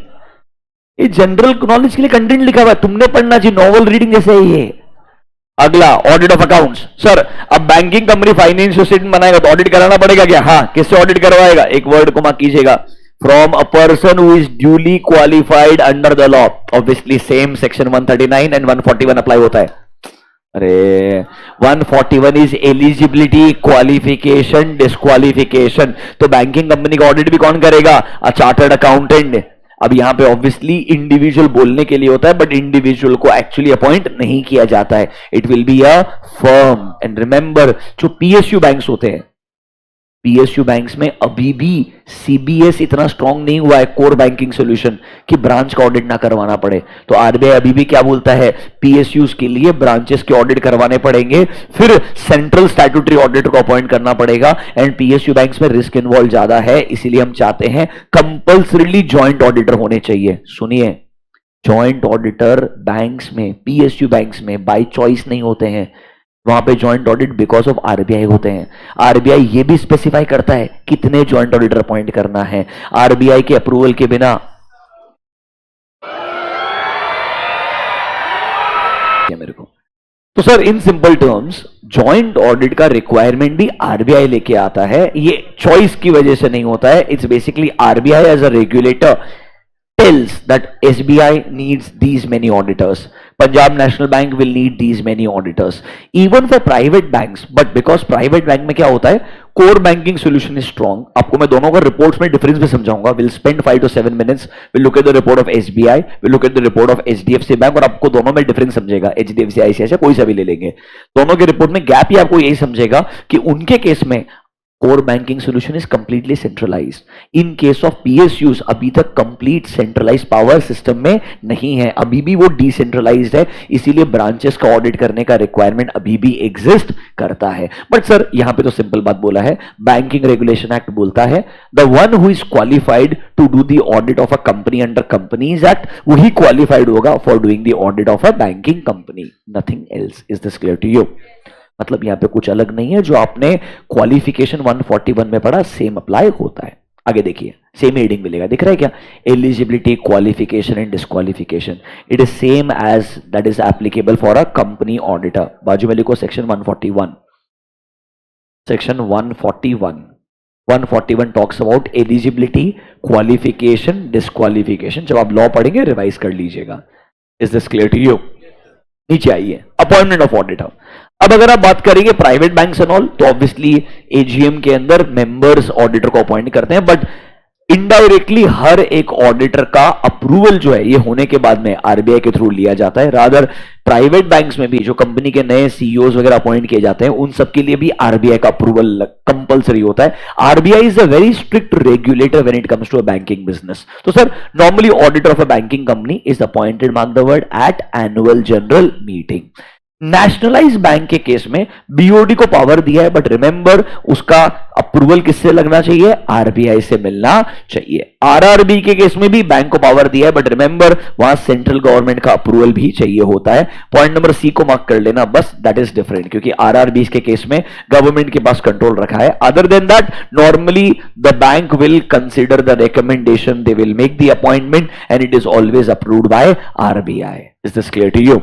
ये जनरल नॉलेज के लिए कंटेंट लिखा हुआ है, तुमने पढ़ना चाहिए, नॉवल रीडिंग जैसे है ये। अगला ऑडिट ऑफ अकाउंट्स। सर अब बैंकिंग कंपनी फाइनेंशियल स्टेटमेंट बनाएगा तो ऑडिट कराना पड़ेगा क्या? हाँ, किससे ऑडिट करवाएगा? एक वर्ड को मार्क कीजिएगा, from a person who is duly qualified under the law. Obviously same section 139 and 141 apply होता है। अरे 141 इज एलिजिबिलिटी, क्वालिफिकेशन, डिस्क्वालिफिकेशन। तो बैंकिंग कंपनी का ऑडिट भी कौन करेगा? A chartered accountant. अब यहां पे ऑब्वियसली इंडिविजुअल बोलने के लिए होता है, बट इंडिविजुअल को एक्चुअली अपॉइंट नहीं किया जाता है, it will be a firm. And remember, जो पीएसयू बैंक्स होते हैं, पीएसयू बैंक्स में अभी भी सीबीएस इतना स्ट्रांग नहीं हुआ है, कोर बैंकिंग सॉल्यूशन, कि ब्रांच का ऑडिट ना करवाना पड़े। तो आरबीआई अभी भी क्या बोलता है? पीएसयूज के लिए ब्रांचेस के ऑडिट करवाने पड़ेंगे, फिर सेंट्रल स्टैट्यूटरी ऑडिटर को अपॉइंट करना पड़ेगा। एंड पीएसयू बैंक्स में रिस्क इन्वॉल्व ज्यादा है, इसीलिए हम चाहते हैं कंपल्सरीली जॉइंट ऑडिटर होने चाहिए। सुनिए, जॉइंट ऑडिटर बैंक्स में, पीएसयू बैंक्स में बाय चॉइस नहीं होते हैं, वहां पे joint audit because of RBI होते हैं। आरबीआई ये भी स्पेसिफाई करता है कितने जॉइंट ऑडिटर अपॉइंट करना है। आरबीआई के अप्रूवल के बिना मेरे को, तो sir in simple terms joint audit का रिक्वायरमेंट भी आरबीआई लेके आता है, ये चॉइस की वजह से नहीं होता है। It's basically RBI as a regulator tells that SBI needs these many auditors. Punjab National Bank will need these many auditors. Even for private banks, but because private bank में क्या होता है, core banking solution is strong. आपको मैं दोनों का reports में difference भी समझाऊंगा. We'll spend 5 to 7 minutes. We'll look at the report of SBI. We'll look at the report of HDFC Bank और आपको दोनों में difference समझेगा. HDFC, ICICI कोई सा भी ले लेंगे. दोनों के report में gap ही आपको यही समझेगा कि उनके केस में core banking solution is completely centralized. In case of PSUs अभी तक complete centralized power system में नहीं है, अभी भी वो decentralized है, इसीलिए branches का audit करने का requirement अभी भी exist करता है। But sir यहाँ पे तो simple बात बोला है, Banking Regulation Act बोलता है the one who is qualified to do the audit of a company under Companies Act, वही qualified होगा for doing the audit of a banking company. Nothing else. Is this clear to you? मतलब यहां पे कुछ अलग नहीं है, जो आपने क्वालिफिकेशन 141 में पढ़ा सेम अप्लाई होता है। आगे देखिए, सेम हेडिंग मिलेगा, दिख रहा है क्या? Eligibility, qualification and disqualification, it is same as that is applicable for a company auditor. बाजू में लिखो section 141। Section 141 talks about eligibility, qualification, disqualification. जब आप लॉ पढ़ेंगे रिवाइज कर लीजिएगा। Is this clear to you? नीचे आइए, अपॉइंटमेंट ऑफ ऑडिटर। अब अगर आप बात करेंगे प्राइवेट बैंक्स एंड ऑल, तो ऑब्वियसली एजीएम के अंदर मेंबर्स ऑडिटर को अपॉइंट करते हैं, बट इनडायरेक्टली हर एक ऑडिटर का अप्रूवल जो है ये होने के बाद में आरबीआई के थ्रू लिया जाता है। रादर प्राइवेट बैंक्स में भी जो कंपनी के नए सीईओज वगैरह अपॉइंट किए जाते हैं, उन सब के लिए भी आरबीआई का अप्रूवल कंपलसरी होता है। RBI is a very strict regulator when it comes to a banking business. तो sir normally auditor of a banking company is appointed, mark the word, at annual general meeting. Nationalise bank के case में BOD को power दिया है, but remember उसका approval किससे लगना चाहिए? आरबीआई से मिलना चाहिए। आरआरबी के केस में भी बैंक को पावर दिया है, बट रिमेंबर वहां सेंट्रल गवर्नमेंट का अप्रूवल भी चाहिए होता है। पॉइंट नंबर सी को मार्क कर लेना बस, दैट इज डिफरेंट, क्योंकि आरआरबी के केस में गवर्नमेंट के पास कंट्रोल रखा है। Other than that normally the bank will consider the recommendation, they will make the appointment and it is always approved by RBI. Is this clear to you?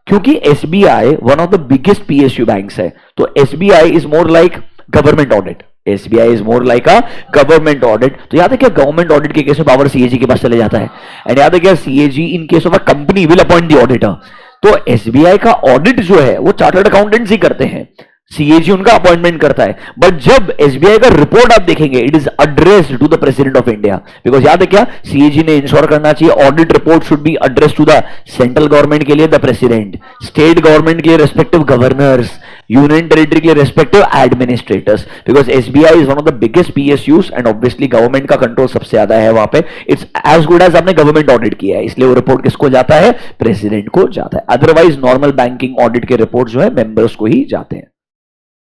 क्योंकि SBI one of the biggest PSU banks है, तो SBI is more like government audit. SBI is more like a government audit. तो याद है क्या, government audit के case में power CAG के पास चले जाता है। एंड याद है क्या, CAG in case of a company will appoint the auditor. तो एसबीआई का ऑडिट जो है वो चार्टर्ड अकाउंटेंट्स ही करते हैं, सीएजी उनका अपॉइंटमेंट करता है। बट जब एसबीआई का रिपोर्ट आप देखेंगे, it is addressed to the president of India, because याद है क्या, सीएजी ने इंश्योर करना चाहिए audit report should be addressed to the central government के लिए द प्रेसिडेंट, स्टेट गवर्नमेंट के लिए रेस्पेक्टिव गवर्नर्स, यूनियन टेरिटरी के लिए respective administrators, because SBI is one of the biggest PSUs and obviously government का control सबसे ज्यादा है वहां पे। इट्स एज गुड एज आपने गवर्नमेंट ऑडिट किया है, इसलिए वो रिपोर्ट किसको जाता है? प्रेसिडेंट को जाता है। अदरवाइज नॉर्मल बैंकिंग ऑडिट के रिपोर्ट जो है मेंबर्स को ही जाते हैं।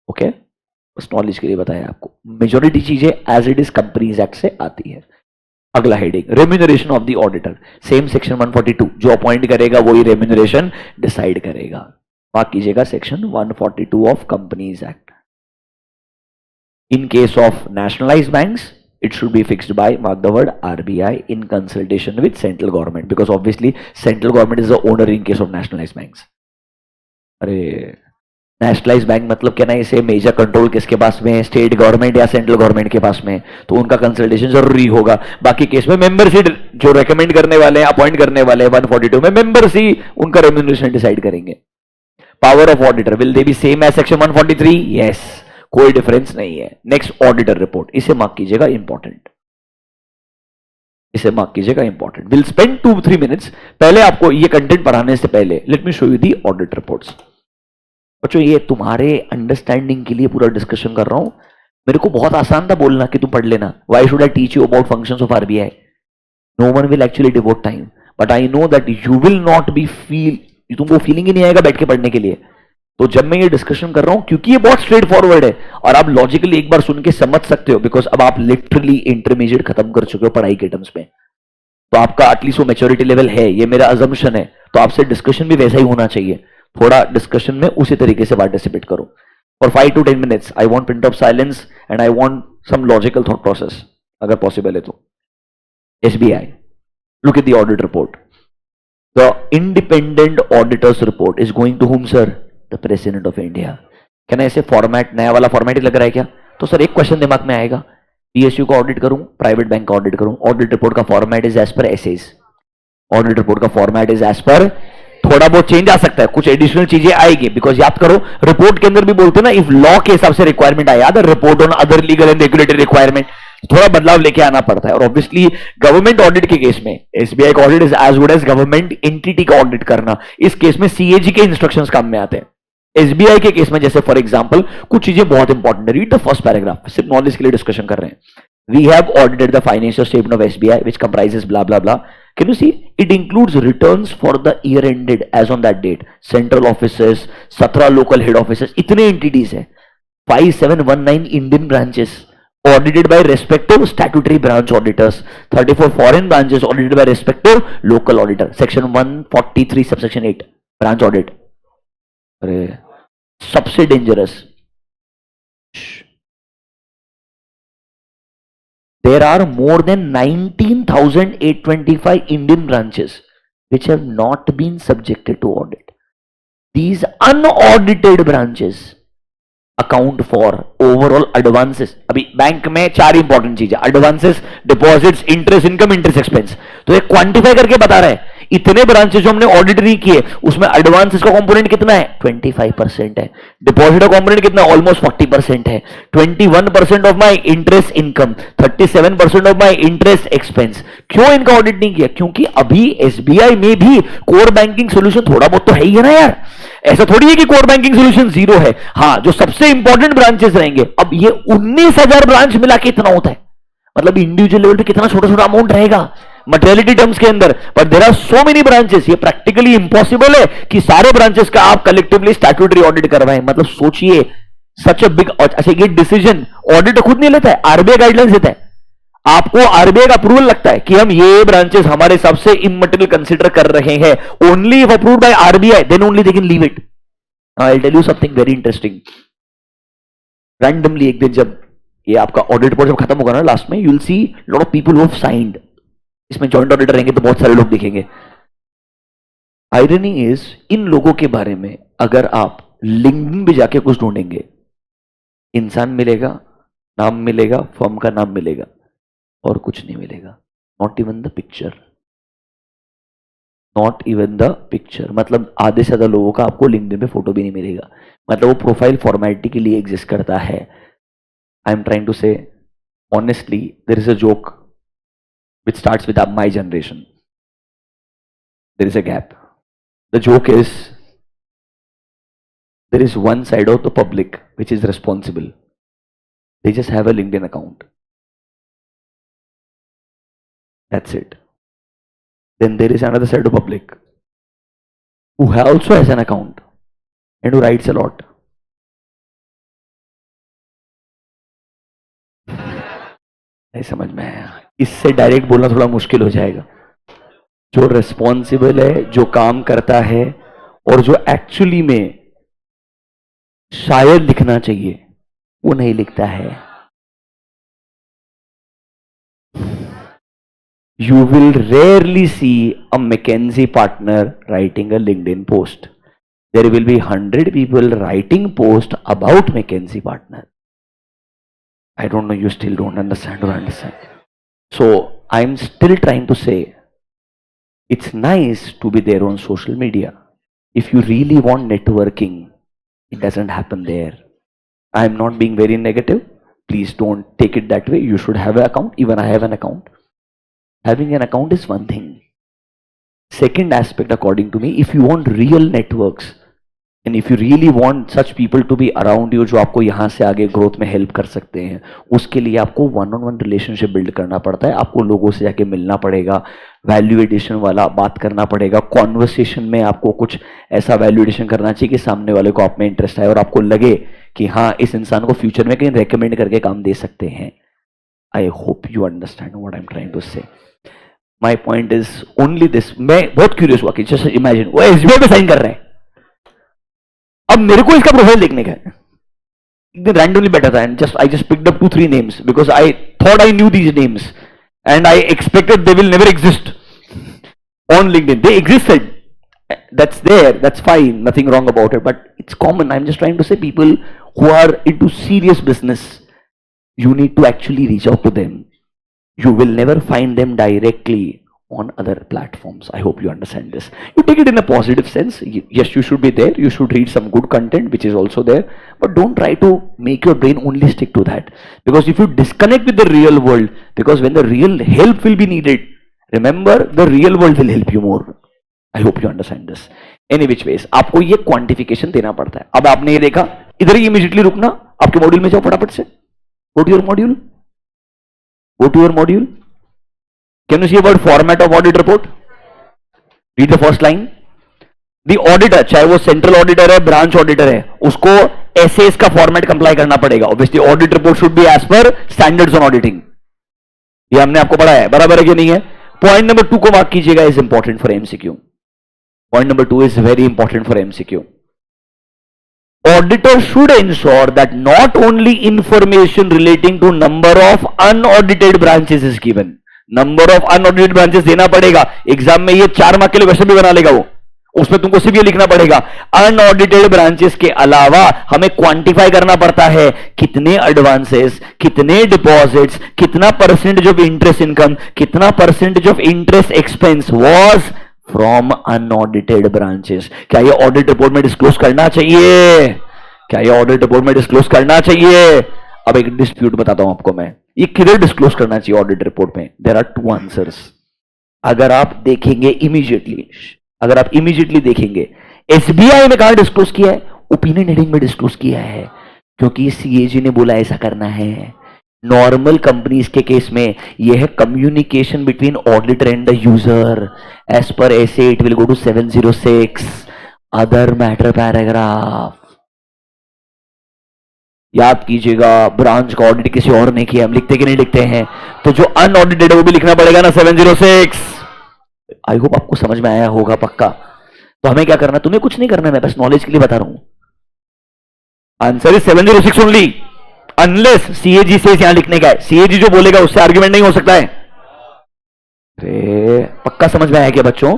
ओके, बस नॉलेज के लिए बताया आपको, मेजॉरिटी चीजें as it is companies act से आती है। अगला heading remuneration of the auditor, same section 142, जो अपॉइंट करेगा वही रेम्यूनरेशन डिसाइड करेगा। मार्क कीजिएगा section 142 of companies act. In case of nationalized banks it should be fixed by, mark the word, RBI in consultation with central government, because obviously central government is the owner in case of nationalized banks. अरे nationalised bank मतलब क्या ना, इसे major control किसके पास में है, state government या central government के पास में, तो उनका कंसल्टेशन जरूरी होगा। बाकी केस में मेंबर्स ही जो रेकमेंड करने वाले हैं, अपॉइंट करने वाले हैं 142 में, मेंबर्स ही उनका रेम्यूनरेशन डिसाइड करेंगे। Power of auditor will they be same as section 143? Yes, कोई डिफरेंस नहीं है। नेक्स्ट ऑडिटर रिपोर्ट, इसे मार्क कीजिएगा इंपॉर्टेंट, इसे मार्क कीजिएगा इंपॉर्टेंट। Will spend 2-3 minutes. पहले आपको ये कंटेंट पढ़ाने से पहले let me show you the audit reports. बच्चों ये तुम्हारे अंडरस्टैंडिंग के लिए पूरा डिस्कशन कर रहा हूं। मेरे को बहुत आसान था बोलना कि तुम पढ़ लेना, why should I teach you about functions of RBI? No one will actually devote time, but I know that you will not be feel, तुमको फीलिंग ही नहीं आएगा बैठ के पढ़ने के लिए। तो जब मैं ये डिस्कशन कर रहा हूं, क्योंकि ये बहुत स्ट्रेट फॉरवर्ड है और आप लॉजिकली एक बार सुन के समझ सकते हो, बिकॉज अब आप लिटरली इंटरमीडिएट खत्म कर चुके हो पढ़ाई के टर्म्स में, तो आपका एटलीस्ट वो मैच्योरिटी लेवल है, ये मेरा अजम्पशन है। तो आपसे डिस्कशन भी वैसा ही होना चाहिए, थोड़ा डिस्कशन में उसी तरीके से पार्टिसिपेट करो। For 5 to 10 minutes I want print of silence and I want some logical thought process, अगर पॉसिबल है तो। SBI, look at the audit report. The independent auditors report is going to whom sir? The president of India. क्या ना ऐसे format, नया वाला format ही लग रहा है क्या? तो सर एक क्वेश्चन दिमाग में आएगा, पीएसयू का ऑडिट करूं, प्राइवेट बैंक का ऑडिट करूं, ऑडिट रिपोर्ट का format is as per SAs, audit report का फॉर्मेट इज एज पर, थोड़ा बहुत चेंज आ सकता है, कुछ एडिशनल चीजें आएगी, बिकॉज याद करो रिपोर्ट के अंदर भी बोलते हैं ना, इफ लॉ के हिसाब से रिक्वायरमेंट आया, the report on other legal and regulatory requirement, थोड़ा बदलाव लेके आना पड़ता है। और ऑब्वियसली गवर्नमेंट ऑडिट के केस में एसबीआई का audit is as good as government entity का ऑडिट करना। इस केस में सीएजी के इंस्ट्रक्शंस काम में आते हैं। एसबीआई के केस में जैसे फॉर एग्जांपल कुछ चीजें बहुत इंपॉर्टेंट है, रीड द फर्स्ट पैराग्राफ, सिर्फ नॉलेज के लिए डिस्कशन कर रहे हैं। We have audited the financial statement of SBI which comprises blah blah blah. Can you see it includes returns for the year ended as on that date, central offices, 17 local head offices, इतने entities है, 5719 Indian branches audited by respective statutory branch auditors, 34 foreign branches audited by respective local auditor, section 143 subsection 8 branch audit। अरे सबसे dangerous, there are more than 19,825 Indian branches which have not been subjected to audit. These unaudited branches account for overall advances. अभी bank में 4 important चीजें, advances, deposits, interest income, interest expense. तो ये quantify करके बता रहा है इतने ब्रांचेस जो हमने ऑडिट नहीं किए उसमें एडवांसेस का कंपोनेंट कितना है, 25% है, डिपॉजिट का कंपोनेंट कितना, ऑलमोस्ट 40% है, 21% of my interest income, 37% of my interest expense. क्यों इनका ऑडिट नहीं किया? क्योंकि अभी एसबीआई में भी कोर बैंकिंग सोल्यूशन थोड़ा बहुत तो है ही है ना यार, ऐसा थोड़ी है कि कोर बैंकिंग सोल्यूशन जीरो है। हाँ, जो सबसे इंपॉर्टेंट ब्रांचेस रहेंगे, अब ये 19,000 ब्रांच मिला के इतना होता है, मतलब इंडिविजुअल लेवल पे कितना छोटा छोटा अमाउंट रहेगा मटेरियलिटी टर्म्स के अंदर, but there are so many branches, ये प्रैक्टिकली इंपॉसिबल है कि सारे ब्रांचेस का आप कलेक्टिवली स्टैट्यूटरी ऑडिट करवाएं। मतलब सोचिए सच अ बिग, अच्छा ये डिसीजन ऑडिट खुद नहीं लेता है, आरबीआई गाइडलाइंस देता है। आपको आरबीआई का अप्रूवल लगता है कि हम ये ब्रांचेस हमारे सबसे इमटेरियल कंसीडर कर रहे हैं, only if approved by RBI then only they can leave it. I will tell you something very interesting. Randomly एक दिन जब ये आपका ऑडिट रिपोर्ट जब खत्म होगा ना लास्ट में, you will see lot of people who have signed, इसमें जॉइंट ऑडिटर रहेंगे तो बहुत सारे लोग दिखेंगे। आयरनी इज, इन लोगों के बारे में अगर आप लिंक्डइन पे जाके कुछ ढूंढेंगे, इंसान मिलेगा, नाम मिलेगा, फर्म का नाम मिलेगा और कुछ नहीं मिलेगा, not even the picture, not even the picture. मतलब आधे से ज्यादा लोगों का आपको लिंक्डइन पे फोटो भी नहीं मिलेगा, मतलब वो प्रोफाइल फॉर्मेलिटी के लिए एग्जिस्ट करता है। I am trying to say honestly, there is a joke which starts with my generation. There is a gap. The joke is there is one side of the public which is responsible. They just have a LinkedIn account. That's it. Then there is another side of the public who also has an account and who writes a lot. नहीं समझ में आया? इससे direct बोलना थोड़ा मुश्किल हो जाएगा। जो रिस्पॉन्सिबल है, जो काम करता है और जो एक्चुअली में शायद लिखना चाहिए वो नहीं लिखता है। You will rarely see a McKinsey partner writing a LinkedIn post. There will be 100 people writing post about McKinsey partner. I don't know, you still don't understand or understand. So I'm still trying to say, it's nice to be there on social media. If you really want networking, it doesn't happen there. I'm not being very negative. Please don't take it that way. You should have an account. Even I have an account. Having an account is one thing. Second aspect, according to me, if you want real networks and if you really want such people to be around you जो आपको यहाँ से आगे growth में help कर सकते हैं, उसके लिए आपको one on one relationship build करना पड़ता है। आपको लोगों से जाके मिलना पड़ेगा, वैल्यू एडिशन वाला बात करना पड़ेगा। कॉन्वर्सेशन में आपको कुछ ऐसा वैल्यू एडिशन करना चाहिए कि सामने वाले को आप में इंटरेस्ट आए और आपको लगे कि हाँ इस इंसान को फ्यूचर में कहीं रेकमेंड करके काम दे सकते हैं। I hope you understand what I am trying to say. My point is only this. मैं बहुत क्यूरियस हुआ कि जस्ट इमेजिन वो एसबीआई पे साइन कर रहे हैं, अब मेरे को इसका प्रोफाइल देखने का है। एक दिन रैंडमली बैठा था and just I just picked up 2-3 names because I thought I knew these names and I expected they will never exist on LinkedIn. They existed, that's there, that's fine, nothing wrong about it, but it's common. I'm just trying to say people who are into serious business, you need to actually reach out to them. You will never find them directly on other platforms. I hope you understand this. You take it in a positive sense. Yes, you should be there. You should read some good content, which is also there. But don't try to make your brain only stick to that. Because if you disconnect with the real world, because when the real help will be needed, remember the real world will help you more. I hope you understand this. Any which ways, आपको ये quantification देना पड़ता है। अब आपने ये देखा, इधर ही इमीडिएटली रुकना, आपके मॉड्यूल में जाओ फटाफट से। Go to your module. Go to your module. Can you see about format of audit report? Read the first line. The auditor, चाहे वो सेंट्रल ऑडिटर है, ब्रांच ऑडिटर है, उसको ऐसे इसका फॉर्मेट कंप्लाई करना पड़ेगा। Obviously audit report should be as per standards on auditing. ये हमने आपको पढ़ा है, बराबर है कि नहीं है? पॉइंट नंबर 2 को मार्क कीजिएगा, is important for MCQ. Point number 2 is very important for MCQ. Auditor should ensure that not only information relating to number of unaudited branches is given. Number of unaudited branches देना पड़ेगा। Exam में ये 4 mark के लिए question भी बना लेगा वो, उसमें तुमको सिर्फ ये लिखना पड़ेगा। अनऑडिटेड ब्रांचेस के अलावा हमें क्वांटिफाई करना पड़ता है कितने एडवांसेस, कितने डिपॉजिट्स, कितना परसेंटेज ऑफ इंटरेस्ट इनकम, कितना percentage of interest expense was from unaudited branches. क्या ये ऑडिट रिपोर्ट में डिस्क्लोज करना चाहिए? क्या ये ऑडिट रिपोर्ट में डिस्क्लोज करना चाहिए? अब एक डिस्प्यूट बताता हूं आपको मैं, ये किधर डिस्क्लोज करना चाहिए ऑडिट रिपोर्ट में? There are 2 answers. अगर आप देखेंगे इमीडिएटली देखेंगे, एसबीआई में कहां डिस्क्लोज किया है? ओपिनियन हेडिंग में डिस्क्लोज किया है, क्योंकि सीएजी ने बोला ऐसा करना है। नॉर्मल कंपनीज के केस में यह है communication between auditor and the user. As per SA it will go to 706 other matter paragraph. याद कीजिएगा, ब्रांच का ऑडिट किसी और ने किया, हम लिखते कि नहीं लिखते हैं? तो जो अनऑडिटेड है वो भी लिखना पड़ेगा ना, 706। आई होप आपको समझ में आया होगा पक्का। तो हमें क्या करना? तुम्हें कुछ नहीं करना, मैं बस नॉलेज के लिए बता रहा हूं। Answer is 706 only, unless CAG से यहां लिखने का है। सीएजी जो बोलेगा उससे आर्ग्यूमेंट नहीं हो सकता है। अरे पक्का समझ में आया क्या बच्चों?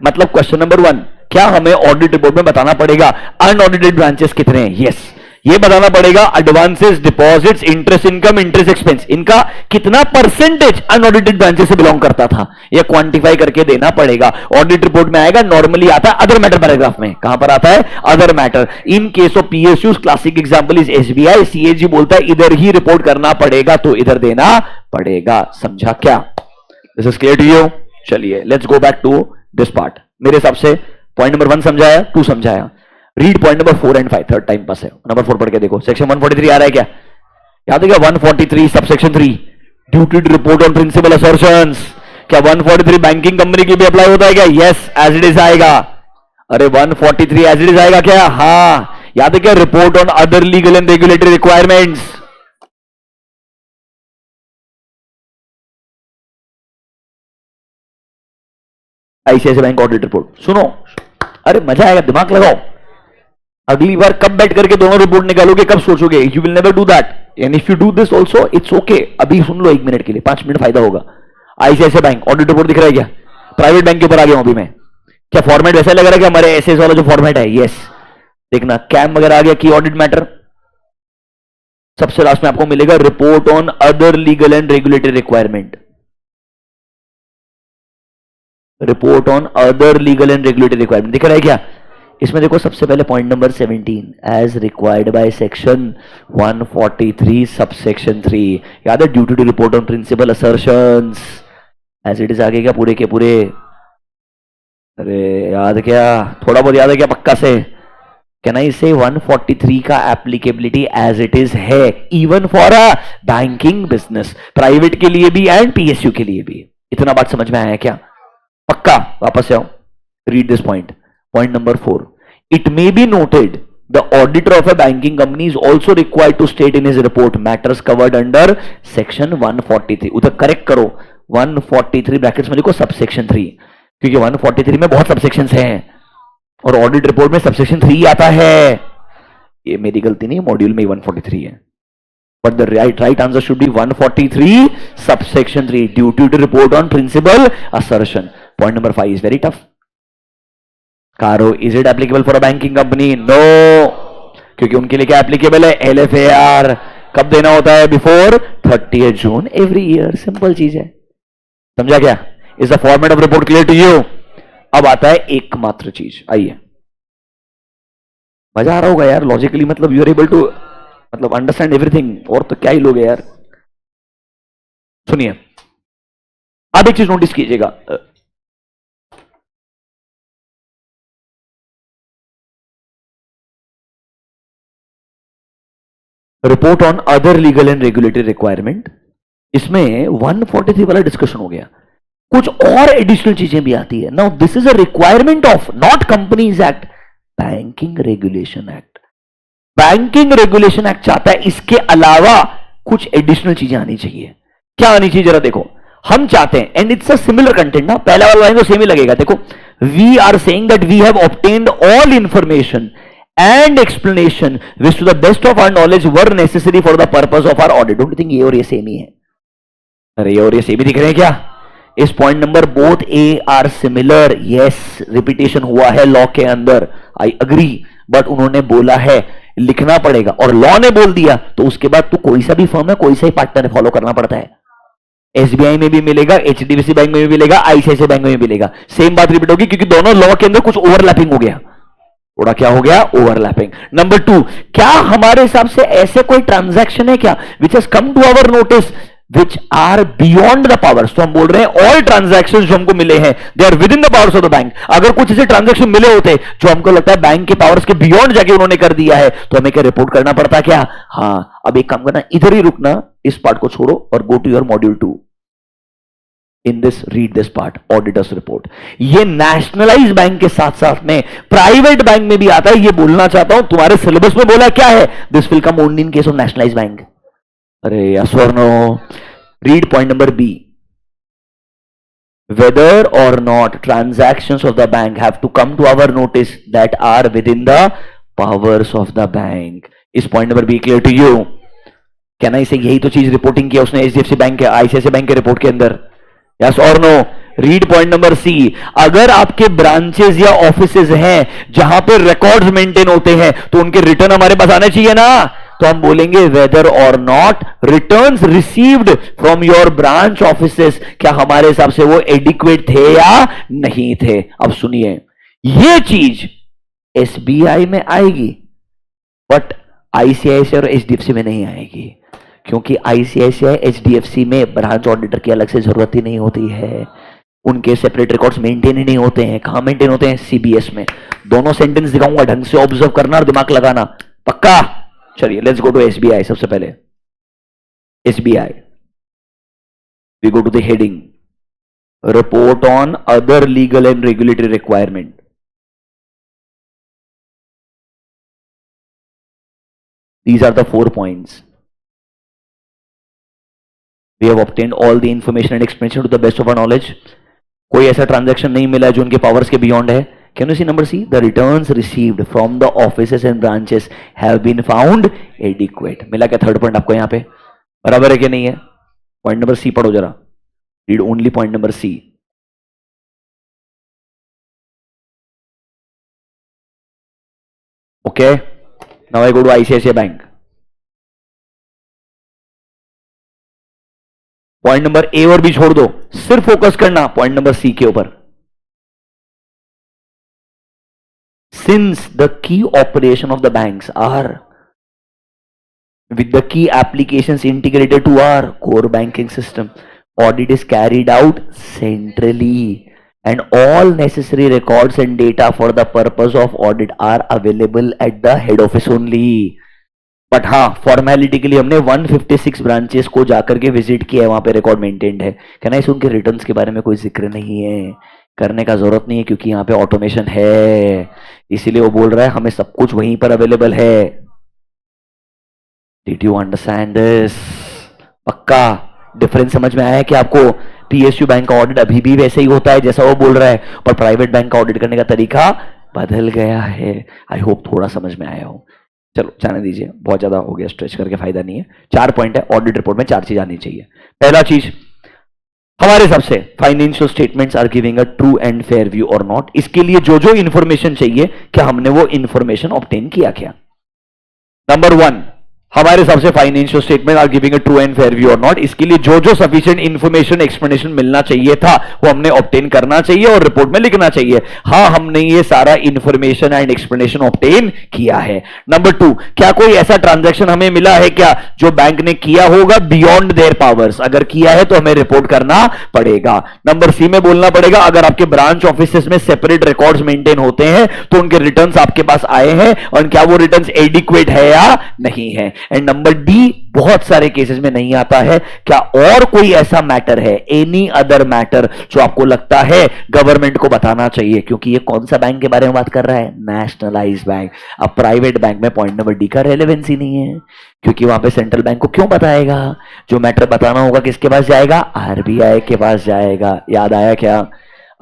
मतलब क्वेश्चन नंबर 1, क्या हमें ऑडिट रिपोर्ट में बताना पड़ेगा अनऑडिटेड ब्रांचेस कितने हैं? यस, ये बताना पड़ेगा advances, deposits, interest income, interest expense, इनका कितना परसेंटेज अनऑडिटेड ब्रांचेस से बिलोंग करता था, ये क्वांटिफाई करके देना पड़ेगा। ऑडिट रिपोर्ट में आएगा, नॉर्मली आता है अदर मैटर पैराग्राफ में। कहां पर आता है? Other matter. In case of PSU classic example is SBI. CAG बोलता है इधर ही रिपोर्ट करना पड़ेगा, तो इधर देना पड़ेगा। समझा क्या? This is clear to you? चलिए let's go back to this part. मेरे हिसाब से पॉइंट नंबर 1 समझाया, 2 समझाया। Read point number 4 and 5, third time pass है। नंबर 4 पढ़ के देखो, सेक्शन 143 आ रहा है क्या? याद है क्या? 143 subsection 3 duty to report on principal assertions. क्या 143 बैंकिंग कंपनी की भी अप्लाई होता है क्या? यस, एज इट इज आएगा। अरे 143 एज इट इज आएगा क्या? हाँ। याद है क्या? Report on other legal and regulatory requirements. ICICI bank audit report सुनो, अरे मजा आएगा, दिमाग लगाओ। अगली बार कब बैठ करके दोनों रिपोर्ट निकालोगे, कब सोचोगे? You will never do that, and if you do this also it's okay. अभी सुन लो 1 मिनट के लिए, 5 मिनट फायदा होगा। आईसीआईसीआई बैंक ऑडिट रिपोर्ट दिख रहा है क्या? प्राइवेट बैंक के ऊपर आ गया हूं अभी मैं। क्या फॉर्मेट वैसा लग रहा है क्या हमारे एसएस वाला जो फॉर्मेट है? यस, देखना कैम वगैरह आ गया, की ऑडिट मैटर। सबसे लास्ट में आपको मिलेगा report on other legal and regulatory requirement. Report on other legal and regulatory requirement दिख रहा है क्या? इसमें देखो सबसे पहले point number 17, as required by section 143 subsection 3, याद है? Duty to report on principal assertions, as it is आगे क्या पूरे के पूरे? अरे याद क्या, थोड़ा बहुत याद है क्या पक्का से? कैन आई से 143 का एप्लीकेबिलिटी एज इट इज है even for a banking business, private के लिए भी एंड पीएसयू के लिए भी। इतना बात समझ में आया क्या? पक्का? वापस से आओ, read this point, point number 4। It may be noted the auditor of a banking company is also required to state in his report matters covered under section 143। उधर करेक्ट करो, 143 ब्रैकेट्स में लिखो सबसेक्शन 3, क्योंकि 143 में बहुत सबसेक्शंस हैं और audit report में सबसेक्शन 3 आता है। ये मेरी गलती नहीं, मॉड्यूल में 143 है, but the right answer should be 143 subsection 3, duty to report on principal assertion. Point number 5 is very tough. कारो, is it applicable for a banking company? No, क्योंकि उनके लिए क्या एप्लीकेबल है? एलएफएआर। कब देना होता है? Before 30 June every year. Simple चीज है, समझा क्या? Is the format of report clear to you? अब आता है एकमात्र चीज, आइए। मजा आ रहा होगा यार लॉजिकली, मतलब यू आर एबल टू मतलब अंडरस्टैंड एवरीथिंग, और तो क्या ही लोग हैं यार। सुनिए, आप एक चीज नोटिस कीजिएगा, report on other legal and regulatory requirement, इसमें 143 वाला डिस्कशन हो गया, कुछ और एडिशनल चीजें भी आती है। Now this is a requirement of not companies act, banking regulation act. Banking regulation act चाहता है इसके अलावा कुछ एडिशनल चीजें आनी चाहिए। क्या आनी चाहिए जरा देखो, हम चाहते हैं, and it's a similar content ना, पहला वाला लाइन तो सेम ही लगेगा। देखो, we are saying that we have obtained all information and explanation which to the best of our knowledge were necessary for the purpose of our audit। Don't you think ये और ये same ही है? अरे ये और ये सेम ही दिख रहे हैं क्या? इस point number both A R similar. Yes, repetition हुआ है लॉ के अंदर, आई अग्री, बट उन्होंने बोला है लिखना पड़ेगा, और लॉ ने बोल दिया तो उसके बाद तो कोई सा भी फर्म है, कोई सा ही पार्टनर फॉलो करना पड़ता है। एसबीआई में भी मिलेगा, एचडीएफसी बैंक में भी मिलेगा, आईसीआईसीआई बैंक में भी मिलेगा, सेम बात रिपीट होगी, क्योंकि दोनों लॉ के अंदर कुछ ओवरलैपिंग हो गया। थोड़ा क्या हो गया? ओवरलैपिंग। नंबर 2, क्या हमारे हिसाब से ऐसे कोई ट्रांजैक्शन है क्या which has come to our notice which are beyond the powers? तो हम बोल रहे हैं ऑल ट्रांजैक्शंस जो हमको मिले हैं they are within the powers of the bank. अगर कुछ ऐसे ट्रांजैक्शन मिले होते जो हमको लगता है बैंक के पावर्स के बियॉन्ड जाके उन्होंने कर दिया है, तो हमें क्या रिपोर्ट करना पड़ता क्या? हाँ, अब एक काम करना, इधर ही रुकना, इस पार्ट को छोड़ो और go to your module 2। In this read this part, auditors report. ये नेशनलाइज बैंक के साथ साथ में प्राइवेट बैंक में भी आता है, ये बोलना चाहता हूं। तुम्हारे सिलेबस में बोला क्या है? This will come only in case of nationalise bank. अरे यस और no? Read point number B, whether or not transactions of the bank have to come to our notice that are within the powers of the bank। इस point number B clear to you? Can I say यही तो चीज reporting किया उसने HDFC bank के, ICICI bank के report के अंदर? यस और no? Read point number C, अगर आपके ब्रांचेस या ऑफिसेज हैं जहां पे रिकॉर्ड्स मेंटेन होते हैं तो उनके रिटर्न हमारे पास आने चाहिए ना, तो हम बोलेंगे वेदर और not returns received from your branch offices, क्या हमारे हिसाब से वो एडिक्वेट थे या नहीं थे। अब सुनिए, ये चीज एसबीआई में आएगी बट आईसीआईसीआई और एचडीएफसी में नहीं आएगी, क्योंकि आईसीआईसीआई एचडीएफसी में ब्रांच ऑडिटर की अलग से जरूरत ही नहीं होती है, उनके सेपरेट रिकॉर्ड्स मेंटेन ही नहीं होते हैं। कहां मेंटेन होते हैं? सीबीएस में। दोनों सेंटेंस दिखाऊंगा, ढंग से ऑब्जर्व करना और दिमाग लगाना, पक्का? चलिए लेट्स गो टू एसबीआई। सबसे पहले SBI, we go to the heading report on other legal and regulatory requirement. These are the 4 points. We have obtained all the information and explanation to the best of our knowledge. कोई ऐसा transaction नहीं मिला है जो उनके powers के beyond है. Can you see number C? The returns received from the offices and branches have been found adequate. मिला क्या थर्ड पॉइंट आपको यहां पे? बराबर है कि नहीं है? पॉइंट नंबर सी पढ़ो जरा. Read only point number C. Okay, now I go to ICICI bank. Point number A और बी छोड़ दो, सिर्फ फोकस करना पॉइंट नंबर सी के ऊपर. Since the key operation of the banks are with the key applications integrated to our core banking system, audit is carried out centrally and all necessary records and data for the purpose of audit are available at the head office only. But हाँ, formality के लिए हमने 156 branches को जाकर के visit किया है, वहां पे रिकॉर्ड मेंटेन्ड है. कहना इस उनके रिटर्न्स के बारे में कोई जिक्र नहीं है, करने का जरूरत नहीं है क्योंकि यहाँ पे ऑटोमेशन है, इसीलिए वो बोल रहा है हमें सब कुछ वहीं पर अवेलेबल है. Did you understand this? पक्का डिफरेंस समझ में आया है कि आपको? पीएसयू बैंक का ऑडिट अभी भी वैसे ही होता है जैसा वो बोल रहा है, पर प्राइवेट बैंक का ऑडिट करने का तरीका बदल गया है. आई होप थोड़ा समझ में आया हो. चलो जाने दीजिए, बहुत ज्यादा हो गया, स्ट्रेच करके फायदा नहीं है. 4 पॉइंट है ऑडिट रिपोर्ट में, 4 चीज आनी चाहिए. पहला चीज, हमारे हिसाब से financial statements are giving a true and fair view और नॉट. इसके लिए जो जो इंफॉर्मेशन चाहिए, क्या हमने वो इंफॉर्मेशन ऑब्टेन किया क्या? नंबर 1, हमारे हिसाब से financial statement are giving a true and fair view और नॉट. इसके लिए जो जो सफिशिएंट इंफॉर्मेशन एक्सप्लेनेशन मिलना चाहिए था वो हमने ऑब्टेन करना चाहिए और रिपोर्ट में लिखना चाहिए. हाँ, हमने ये सारा इंफॉर्मेशन एंड एक्सप्लेनेशन ऑब्टेन किया है. नंबर 2, क्या कोई ऐसा ट्रांजैक्शन हमें मिला है क्या जो बैंक ने किया होगा बियॉन्ड देयर पावर्स? अगर किया है तो हमें रिपोर्ट करना पड़ेगा. नंबर सी में बोलना पड़ेगा अगर आपके ब्रांच ऑफिसेस में सेपरेट रिकॉर्ड्स मेंटेन होते हैं तो उनके रिटर्न्स आपके पास आए हैं और क्या वो रिटर्न्स एडिक्वेट है या नहीं है. एंड नंबर डी, बहुत सारे केसेस में नहीं आता है, क्या और कोई ऐसा मैटर है, एनी अदर मैटर, जो आपको लगता है गवर्नमेंट को बताना चाहिए? क्योंकि ये कौन सा बैंक के बारे में बात कर रहा है? Nationalised bank. अब प्राइवेट बैंक में पॉइंट नंबर डी का रेलेवेंस ही नहीं है, क्योंकि वहां पे सेंट्रल बैंक को क्यों बताएगा? जो मैटर बताना होगा किसके पास जाएगा? आरबीआई के पास जाएगा. याद आया क्या?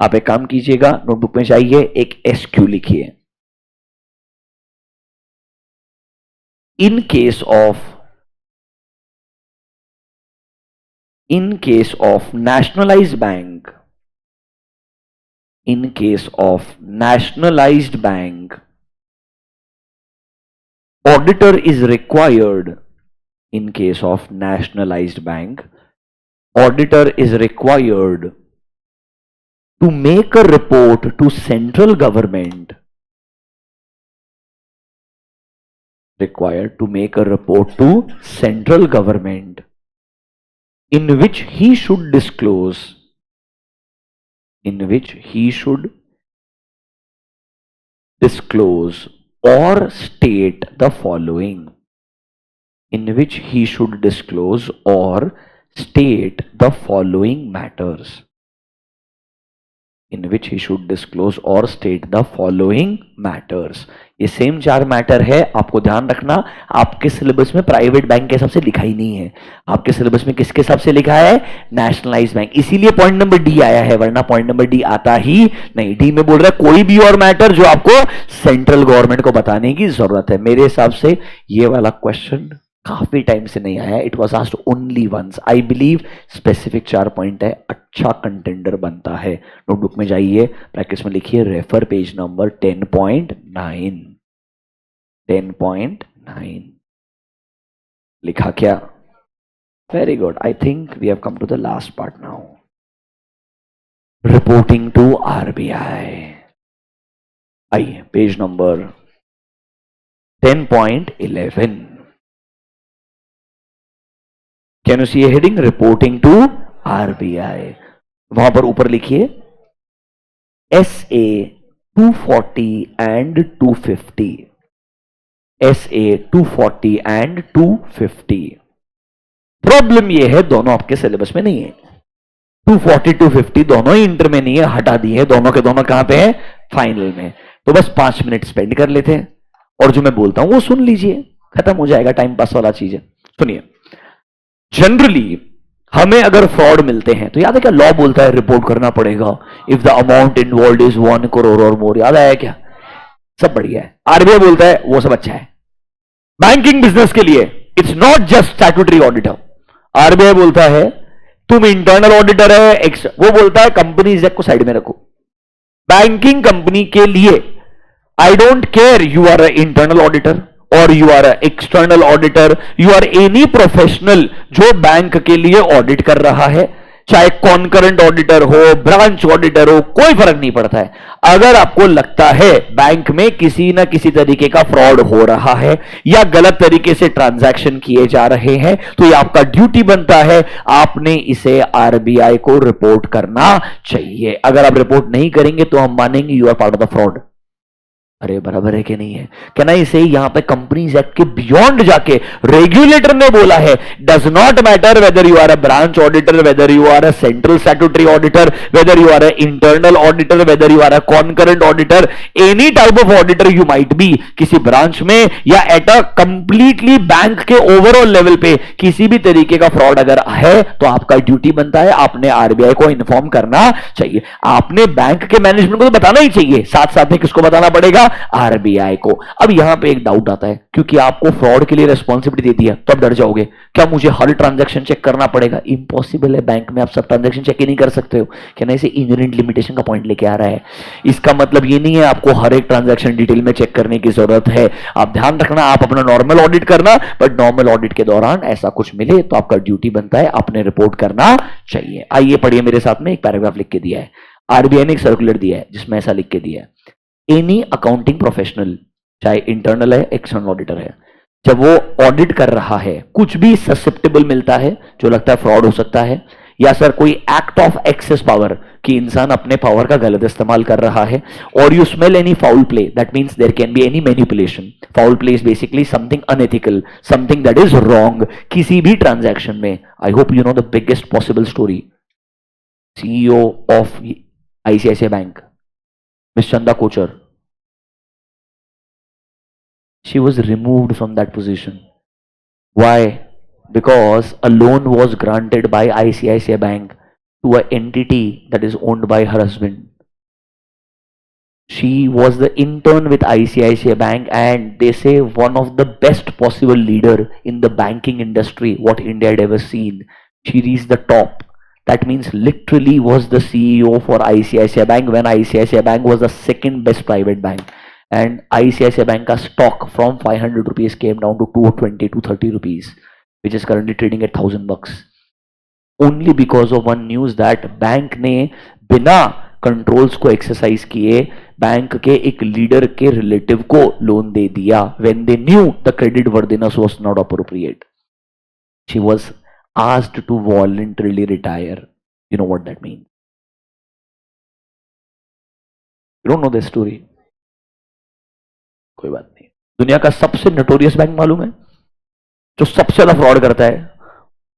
आप एक काम कीजिएगा, नोटबुक में जाइए, एक एसक्यू लिखिए. in case of nationalized bank, in case of nationalized bank, auditor is required. In case of nationalized bank, auditor is required to make a report to central government, required to make a report to central government in which he should disclose, in which he should disclose or state the following, in which he should disclose or state the following matters, in which he should disclose or state the following matters. ये same 4 matter है, आपको ध्यान रखना. आपके syllabus में private bank के हिसाब से लिखा ही नहीं है, आपके सिलेबस में किसके हिसाब से लिखा है? Nationalised bank. इसीलिए पॉइंट नंबर डी आया है, वरना पॉइंट नंबर डी आता ही नहीं. डी में बोल रहा है कोई भी और मैटर जो आपको सेंट्रल गवर्नमेंट को बताने की जरूरत है. मेरे हिसाब से ये वाला क्वेश्चन काफी टाइम से नहीं आया. It was asked only once. I believe specific 4 point है, अच्छा कंटेंडर बनता है. नोटबुक में जाइए, प्रैक्टिस में लिखिए, रेफर पेज नंबर 10.9. 10.9 लिखा क्या? Very good. I think we have come to the last part now. Reporting to RBI. आइए page number 10.11. Can you see a heading? Reporting to RBI. वहां पर ऊपर लिखिए SA 240 and 250. SA 240 and 250. Problem यह है दोनों आपके सिलेबस में नहीं है. 240 250 दोनों ही इंटर में नहीं है, हटा दिए. दोनों के दोनों कहां पे है? फाइनल में. तो बस 5 मिनट स्पेंड कर लेते हैं और जो मैं बोलता हूं वो सुन लीजिए, खत्म हो जाएगा. टाइम पास वाला चीज है. सुनिए, जनरली हमें अगर फ्रॉड मिलते हैं तो याद है क्या लॉ बोलता है रिपोर्ट करना पड़ेगा if the amount involve is 1 crore और मोर, याद आया क्या? सब बढ़िया है। आरबीआई बोलता है वो सब अच्छा है। बैंकिंग बिजनेस के लिए it's not just statutory auditor. RBI बोलता है तुम इंटरनल ऑडिटर है, वो बोलता है कंपनीज एक्ट को साइड में रखो। बैंकिंग कंपनी के लिए I don't care you are a internal auditor और you are a external auditor, you are any professional जो बैंक के लिए ऑडिट कर रहा है, चाहे कॉन्करेंट ऑडिटर हो, ब्रांच ऑडिटर हो, कोई फर्क नहीं पड़ता है। अगर आपको लगता है बैंक में किसी ना किसी तरीके का फ्रॉड हो रहा है या गलत तरीके से ट्रांजैक्शन किए जा रहे हैं तो ये आपका ड्यूटी बनता है, आपने इसे आरबीआई को रिपोर्ट करना चाहिए। अगर आप रिपोर्ट नहीं करेंगे तो हम मानेंगे you are part of the fraud. अरे बराबर है कि नहीं है? कहना इसे यहां पे कंपनीज एक्ट के बियॉन्ड जाके रेगुलेटर ने बोला है does not matter whether you are a branch auditor, whether you are a central statutory auditor, whether you are a internal auditor, whether you are a concurrent auditor, any type of auditor you might be, किसी branch में या at a completely bank के overall level पे किसी भी तरीके का fraud अगर है तो आपका ड्यूटी बनता है, आपने आरबीआई को इन्फॉर्म करना चाहिए। आपने बैंक के मैनेजमेंट को तो बताना ही चाहिए, साथ साथ में किसको बताना पड़ेगा? आरबीआई को। अब यहां पे एक डाउट आता है क्योंकि आपको फ्रॉड के लिए रिस्पॉन्सिबिलिटी दे दिया तो अब डर जाओगे क्या मुझे हर ट्रांजैक्शन चेक करना पड़ेगा? इंपॉसिबल है, बैंक में आप सब ट्रांजैक्शन चेक ही नहीं कर सकते हो। कहना इसे इनहेरेंट लिमिटेशन का पॉइंट लेके आ रहा है। इसका मतलब ये नहीं है आपको हर एक ट्रांजैक्शन डिटेल में चेक करने की जरूरत है। आप ध्यान रखना, आप अपना नॉर्मल ऑडिट करना, बट नॉर्मल ऑडिट के दौरान ऐसा कुछ मिले तो आपका ड्यूटी बनता है, आपने रिपोर्ट करना चाहिए। आइए पढ़िए मेरे साथ में, एक पैराग्राफ लिख के दिया है, आरबीआई ने एक सर्कुलर दिया है जिसमें ऐसा लिख के दिया है, एनी अकाउंटिंग प्रोफेशनल चाहे इंटरनल है एक्सटर्नल ऑडिटर है, जब वो ऑडिट कर रहा है कुछ भी ससेप्टेबल मिलता है जो लगता है फ्रॉड हो सकता है या सर कोई एक्ट ऑफ एक्सेस पावर कि इंसान अपने पावर का गलत इस्तेमाल कर रहा है, और you smell any foul play that means there can be any manipulation. Foul play is basically something unethical, something that is wrong किसी भी ट्रांजैक्शन में। I hope you know the biggest possible story. CEO of ICICI bank miss Chanda Kochhar, she was removed from that position. Why? Because a loan was granted by ICICI Bank to an entity that is owned by her husband. She was the intern with ICICI Bank and they say one of the best possible leader in the banking industry what India had ever seen. She reached the top. That means literally was the CEO for ICICI Bank when ICICI Bank was the second best private bank. And ICICI Bank का stock from 500 rupees came down to 220 to 30 rupees, which is currently trading at $1,000. Only because of one news that bank ने बिना controls को exercise किए bank के एक leader के relative को loan दे दिया when they knew the credit worthiness was not appropriate. She was asked to voluntarily retire. You know what that means? You don't know the story. कोई बात नहीं। दुनिया का सबसे नोटोरियस बैंक मालूम है जो सबसे ज्यादा फ्रॉड करता है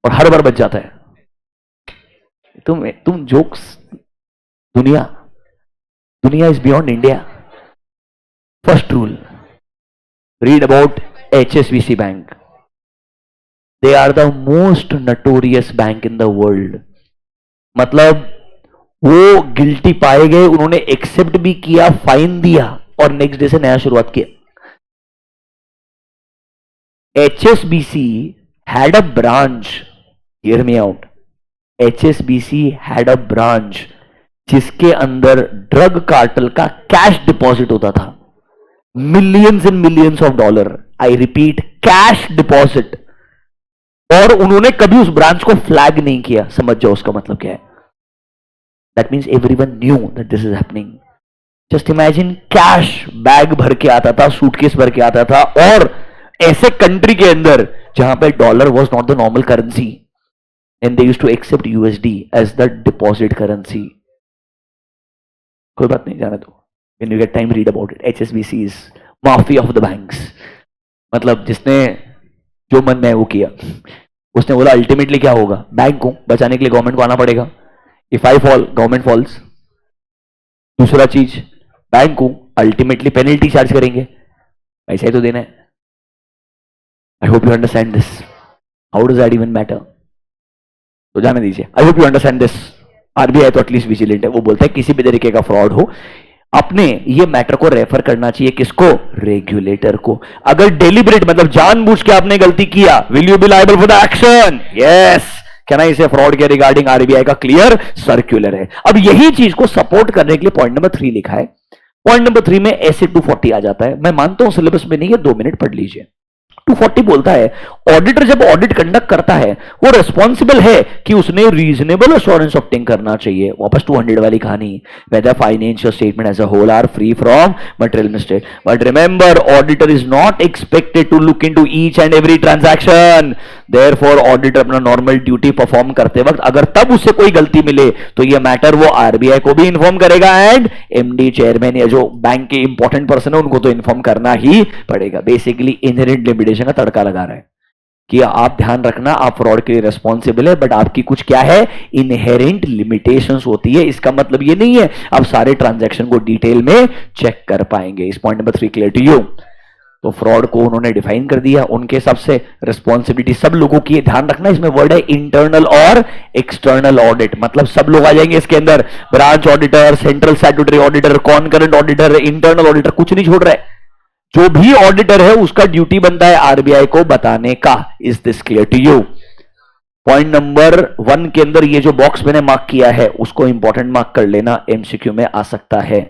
और हर बार बच जाता है? तुम जोक्स, दुनिया दुनिया is beyond India. First rule, read about HSBC bank. They are the most notorious bank in the world. मतलब वो गिल्टी पाए गए, उन्होंने एक्सेप्ट भी किया, फाइन दिया और नेक्स्ट डे से नया शुरुआत किया। HSBC had a branch, hear me out, HSBC had a branch जिसके अंदर ड्रग कार्टल का कैश डिपॉजिट होता था, millions and millions of dollar. I repeat, cash deposit. और उन्होंने कभी उस ब्रांच को फ्लैग नहीं किया। समझ जाओ उसका मतलब क्या है। That means everyone knew that this is happening. Just imagine, cash bag भर के आता था, सूटकेस भर के आता था, और ऐसे कंट्री के अंदर जहां पे dollar was not the normal currency and they used to accept USD as the deposit currency. कोई बात नहीं, जाने दो। When you get time read about it. HSBC is mafia of the banks. मतलब जिसने जो मन में वो किया, उसने बोला अल्टीमेटली क्या होगा, बैंक को बचाने के लिए गवर्नमेंट को आना पड़ेगा। If I fall government falls. दूसरा चीज, बैंक को अल्टीमेटली पेनल्टी चार्ज करेंगे, ऐसा ही तो देना है। I hope you understand this. How does that even matter? तो जाने दीजिए। आई hope you understand this. RBI तो एटलीस्ट विजिलेंट है, वो बोलता है किसी भी तरीके का फ्रॉड हो अपने ये मैटर को रेफर करना चाहिए किसको, रेगुलेटर को। अगर डेलिबरेट मतलब जानबूझ के आपने गलती किया, will you B liable for the action? Yes. क्या ना इसे फ्रॉड के रिगार्डिंग आरबीआई का क्लियर सर्क्यूलर है। अब यही चीज को सपोर्ट करने के लिए पॉइंट नंबर 3 लिखा है। पॉइंट नंबर 3 में ऐसे 240 आ जाता है। मैं मानता हूं सिलेबस में नहीं है, 2 मिनट पढ़ लीजिए। 240 बोलता है ऑडिटर जब ऑडिट कंडक्ट करता है वो रिस्पॉन्सिबल है कि उसने रीजनेबल एश्योरेंस ऑब्टेन करना चाहिए। वापस 200 वाली कहानी, whether financial statement as a whole are free from material mistake, but remember auditor is not expected to look into each and every transaction. Therefore auditor अपना नॉर्मल ड्यूटी परफॉर्म करते वक्त अगर तब उसे कोई गलती मिले तो ये मैटर वो आरबीआई को भी इन्फॉर्म करेगा एंड एमडी चेयरमैन या जो बैंक के इंपॉर्टेंट पर्सन है उनको तो इन्फॉर्म करना ही पड़ेगा। बेसिकली इनहेरेंट लिमिटेशन का तड़का लगा रहा है कि आप ध्यान रखना आप फ्रॉड के लिए रिस्पॉन्सिबल है, बट आपकी कुछ क्या है, इनहेरेंट लिमिटेशंस होती है। इसका मतलब ये नहीं है आप सारे ट्रांजैक्शन को डिटेल में चेक कर पाएंगे। इस point number 3 clear to you? तो फ्रॉड को उन्होंने डिफाइन कर दिया, उनके हिसाब से रिस्पॉन्सिबिलिटी सब लोगों की है। ध्यान रखना इसमें वर्ड है इंटरनल और एक्सटर्नल ऑडिट, मतलब सब लोग आ जाएंगे इसके अंदर। Branch auditor, central statutory auditor, concurrent auditor, internal auditor, कुछ नहीं छोड़ रहा है। जो भी ऑडिटर है उसका ड्यूटी बनता है आरबीआई को बताने का। Is this clear to you? Point number 1 के अंदर ये जो बॉक्स मैंने मार्क किया है उसको इंपॉर्टेंट मार्क कर लेना, एमसीक्यू में आ सकता है।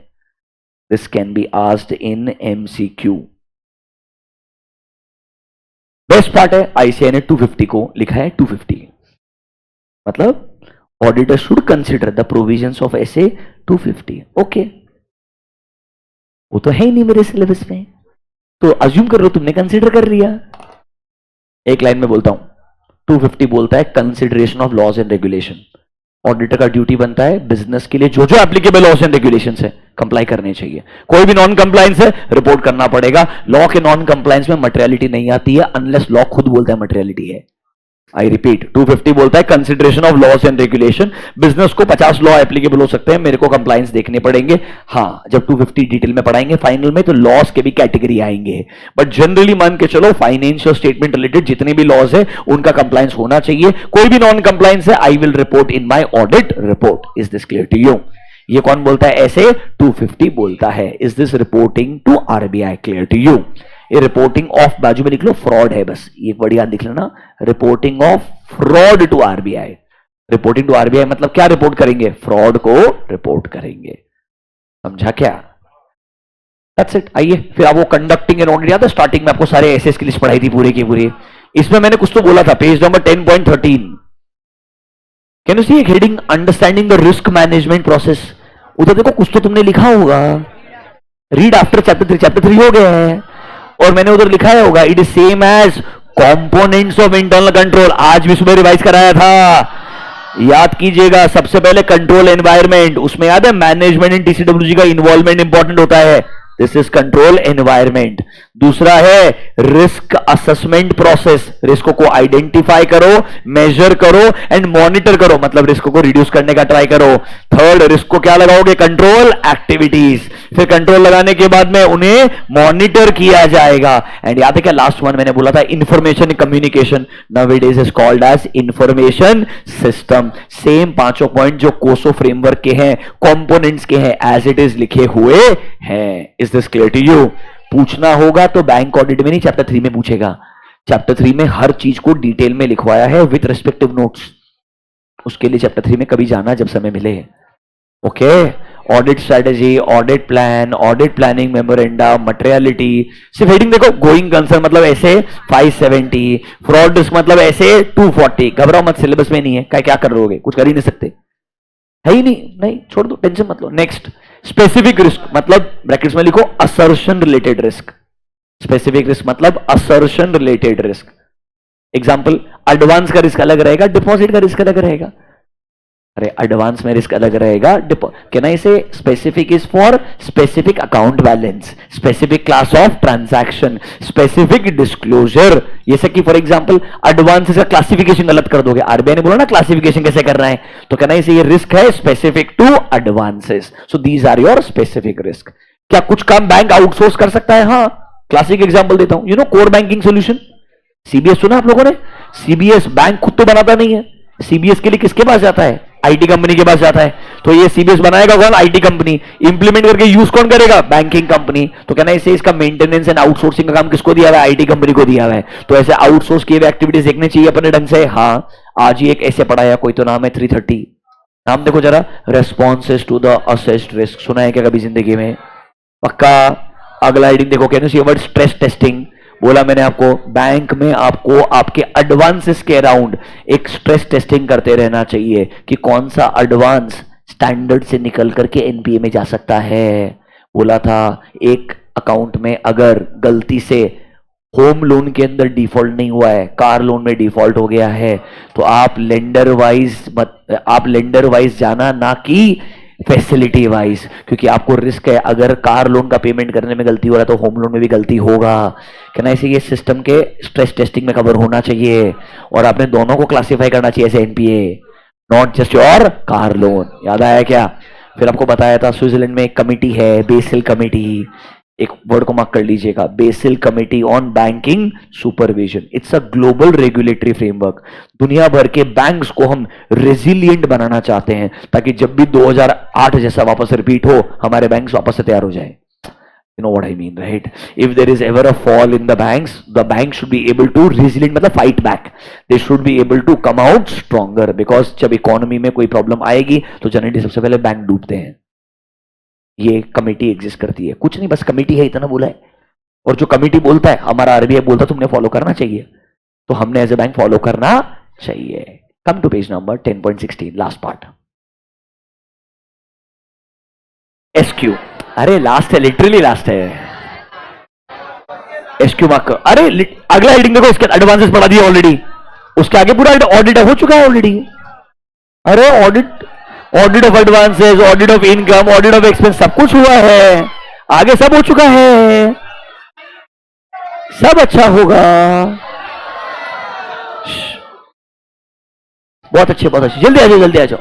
This can be asked in MCQ. Best part है आईसीआई ने 250 को लिखा है 250, मतलब auditor should consider the provisions of SA 250। Okay, वो तो है ही नहीं मेरे सिलेबस में, तो अज्यूम कर लो तुमने कंसिडर कर लिया। एक लाइन में बोलता हूं, 250 बोलता है consideration of laws and regulation. Auditor का ड्यूटी बनता है बिजनेस के लिए जो जो एप्लीकेबल लॉज एंड रेगुलेशंस है कंप्लाई करने चाहिए। कोई भी नॉन कंप्लायंस है रिपोर्ट करना पड़ेगा। लॉ के नॉन कंप्लायंस में मटेरियलिटी नहीं आती है अनलेस लॉ खुद बोलता है मटेरियलिटी है। आई रिपीट, 250 बोलता है consideration of laws and regulation. Business को 50 लॉ एप्लीकेबल हो सकते हैं, मेरे को कंप्लायंस देखने पड़ेंगे। हाँ, जब 250 डिटेल में पढ़ाएंगे फाइनल में तो लॉस के भी कैटेगरी आएंगे, बट जनरली मान के चलो फाइनेंशियल स्टेटमेंट रिलेटेड जितने भी लॉज है उनका कंप्लायंस होना चाहिए। कोई भी नॉन कंप्लायंस है I will report in my audit report. Is this clear to you? ये कौन बोलता है? ऐसे 250 बोलता है। Is this reporting to RBI clear to you? ये रिपोर्टिंग ऑफ बाजू में लिख लो फ्रॉड है, बस एक बड़ी याद लिख लेना, reporting of fraud to RBI. Reporting to RBI मतलब क्या रिपोर्ट करेंगे? फ्रॉड को रिपोर्ट करेंगे। समझा क्या? That's it. आइए फिर आप वो कंडक्टिंग एंड ऑडिट, याद है स्टार्टिंग में आपको सारे एसेस की लिस्ट पढ़ाई थी पूरी की पूरी। इसमें मैंने कुछ तो बोला था, पेज नंबर 10.13 कैन यू सी एक heading understanding the risk management process. उधर देखो कुछ तो तुमने लिखा होगा, रीड आफ्टर चैप्टर 3। चैप्टर 3 हो गया है और मैंने उधर लिखा होगा it is same as components of internal control. आज भी सुबह रिवाइज कराया था, याद कीजिएगा। सबसे पहले कंट्रोल एनवायरनमेंट, उसमें याद है मैनेजमेंट एंड टीसीडब्ल्यूजी का इन्वॉल्वमेंट इंपॉर्टेंट होता है। This is control environment. दूसरा है रिस्क असेसमेंट प्रोसेस, रिस्क को आइडेंटिफाई करो, मेजर करो एंड मॉनिटर करो, मतलब रिस्क को रिड्यूस करने का ट्राई करो। थर्ड, रिस्क को क्या लगाओगे? Control activities. फिर कंट्रोल लगाने के बाद में उन्हें मॉनिटर किया जाएगा। एंड याद है क्या लास्ट वन मैंने बोला था? Information communication nowadays is called as information system. Same पांचों पॉइंट जो कोसो फ्रेमवर्क के हैं, कंपोनेंट्स के हैं, एज इट इज लिखे हुए हैं। Is this clear to you? पूछना होगा तो बैंक ऑडिट में नहीं, चैप्टर 3 में पूछेगा। चैप्टर 3 में हर चीज को डिटेल में लिखवाया है विथ रिस्पेक्टिव नोट्स। उसके लिए चैप्टर 3 में कभी जाना जब समय मिले। Okay, audit strategy, audit plan, audit planning memoranda, materiality. सिर्फ हेडिंग देखो, गोइंग कंसर्न मतलब ऐसे 570, फ्रॉड रिस्क मतलब ऐसे 240। घबराओ मत, सिलेबस में नहीं है, क्या कर रहोगे, कुछ कर ही नहीं सकते, है ही नहीं, छोड़ दो, टेंशन मत लो। नेक्स्ट, स्पेसिफिक रिस्क मतलब ब्रैकेट्स में लिखो assertion related risk. Specific risk मतलब assertion related risk. Example, advance का रिस्क अलग रहेगा, डिपॉजिट का रिस्क अलग रहेगा। अरे एडवांस में रिस्क अलग रहेगा, कैन आई से specific is for specific account balance, specific class of transaction, specific disclosure. ये सब की फॉर एग्जांपल एडवांस का क्लासिफिकेशन गलत कर दोगे, आरबीआई ने बोला ना क्लासिफिकेशन कैसे करना है, तो कहना है ये रिस्क है specific to advances. So these are your specific risk. क्या कुछ काम बैंक आउटसोर्स कर सकता है? हाँ, क्लासिक एग्जांपल देता हूं, you know core banking solution, CBS सुना आप लोगों ने? सीबीएस बैंक खुद तो बनाता नहीं है, सीबीएस के लिए किसके पास जाता है? आईटी कंपनी के पास जाता है। तो ये सीबीएस बनाएगा कौन? IT company. इंप्लीमेंट करके यूज कौन करेगा? Banking company. तो कहना इसे इसका मेंटेनेंस एंड आउटसोर्सिंग का काम किसको दिया हुआ है? आईटी कंपनी को दिया हुआ है। तो ऐसे आउटसोर्स किए हुए एक्टिविटीज देखने चाहिए अपने ढंग से। हाँ, आज ही एक ऐसे पढ़ाया, कोई तो नाम है 330, नाम देखो जरा, responses to the assessed risk. सुना है क्या कभी जिंदगी में? पक्का। अगला हेडिंग देखो, can you see word stress testing. बोला मैंने आपको, बैंक में आपको आपके एडवांसेस के अराउंड एक स्ट्रेस टेस्टिंग करते रहना चाहिए कि कौन सा एडवांस स्टैंडर्ड से निकल करके एनपीए में जा सकता है। बोला था एक अकाउंट में अगर गलती से होम लोन के अंदर डिफॉल्ट नहीं हुआ है, कार लोन में डिफॉल्ट हो गया है, तो आप लेंडर वाइज जाना, ना कि फैसिलिटी वाइज, क्योंकि आपको रिस्क है अगर कार लोन का पेमेंट करने में गलती हो रहा है तो होम लोन में भी गलती होगा। कहना इसे ये सिस्टम के स्ट्रेस टेस्टिंग में कवर होना चाहिए और आपने दोनों को क्लासिफाई करना चाहिए as NPA, not just your car loan. याद आया क्या? फिर आपको बताया था स्विट्जरलैंड में एक कमिटी है, बेसिल कमिटी, एक वर्ड को मार्क कर लीजिएगा, BECIL committee on banking supervision. It's a global regulatory framework. दुनिया भर के बैंक्स को हम रेजिलिएंट बनाना चाहते हैं ताकि जब भी 2008 जैसा वापस रिपीट हो, हमारे बैंक्स वापस से तैयार हो जाए। You know what I mean, right? If there is ever a fall in the banks, the bank should be able to resilient, मतलब fight back. They should be able to come out stronger because जब economy में कोई problem आएगी तो generally सबसे पहले bank डूबते हैं। ये कमेटी एग्जिस्ट करती है, कुछ नहीं, बस कमेटी है, इतना बोला है। और जो कमेटी बोलता है, हमारा आरबीआई बोलता है तुमने फॉलो करना चाहिए, तो हमने एज ए बैंक फॉलो करना चाहिए। Come to page number 10.16, last part, SQ. अरे लास्ट है, लिटरली लास्ट है, एसक्यू मार्क। अरे अगला हेडिंग देखो, इसके एडवांसेस पढ़ा दिया ऑलरेडी, उसके आगे पूरा ऑडिट हो चुका है ऑलरेडी। अरे audit of advances, audit of income, audit of expense, सब कुछ हुआ है, आगे सब हो चुका है, सब अच्छा होगा। बहुत अच्छे, बहुत अच्छे, जल्दी आ जाओ, जल्दी आ जाओ।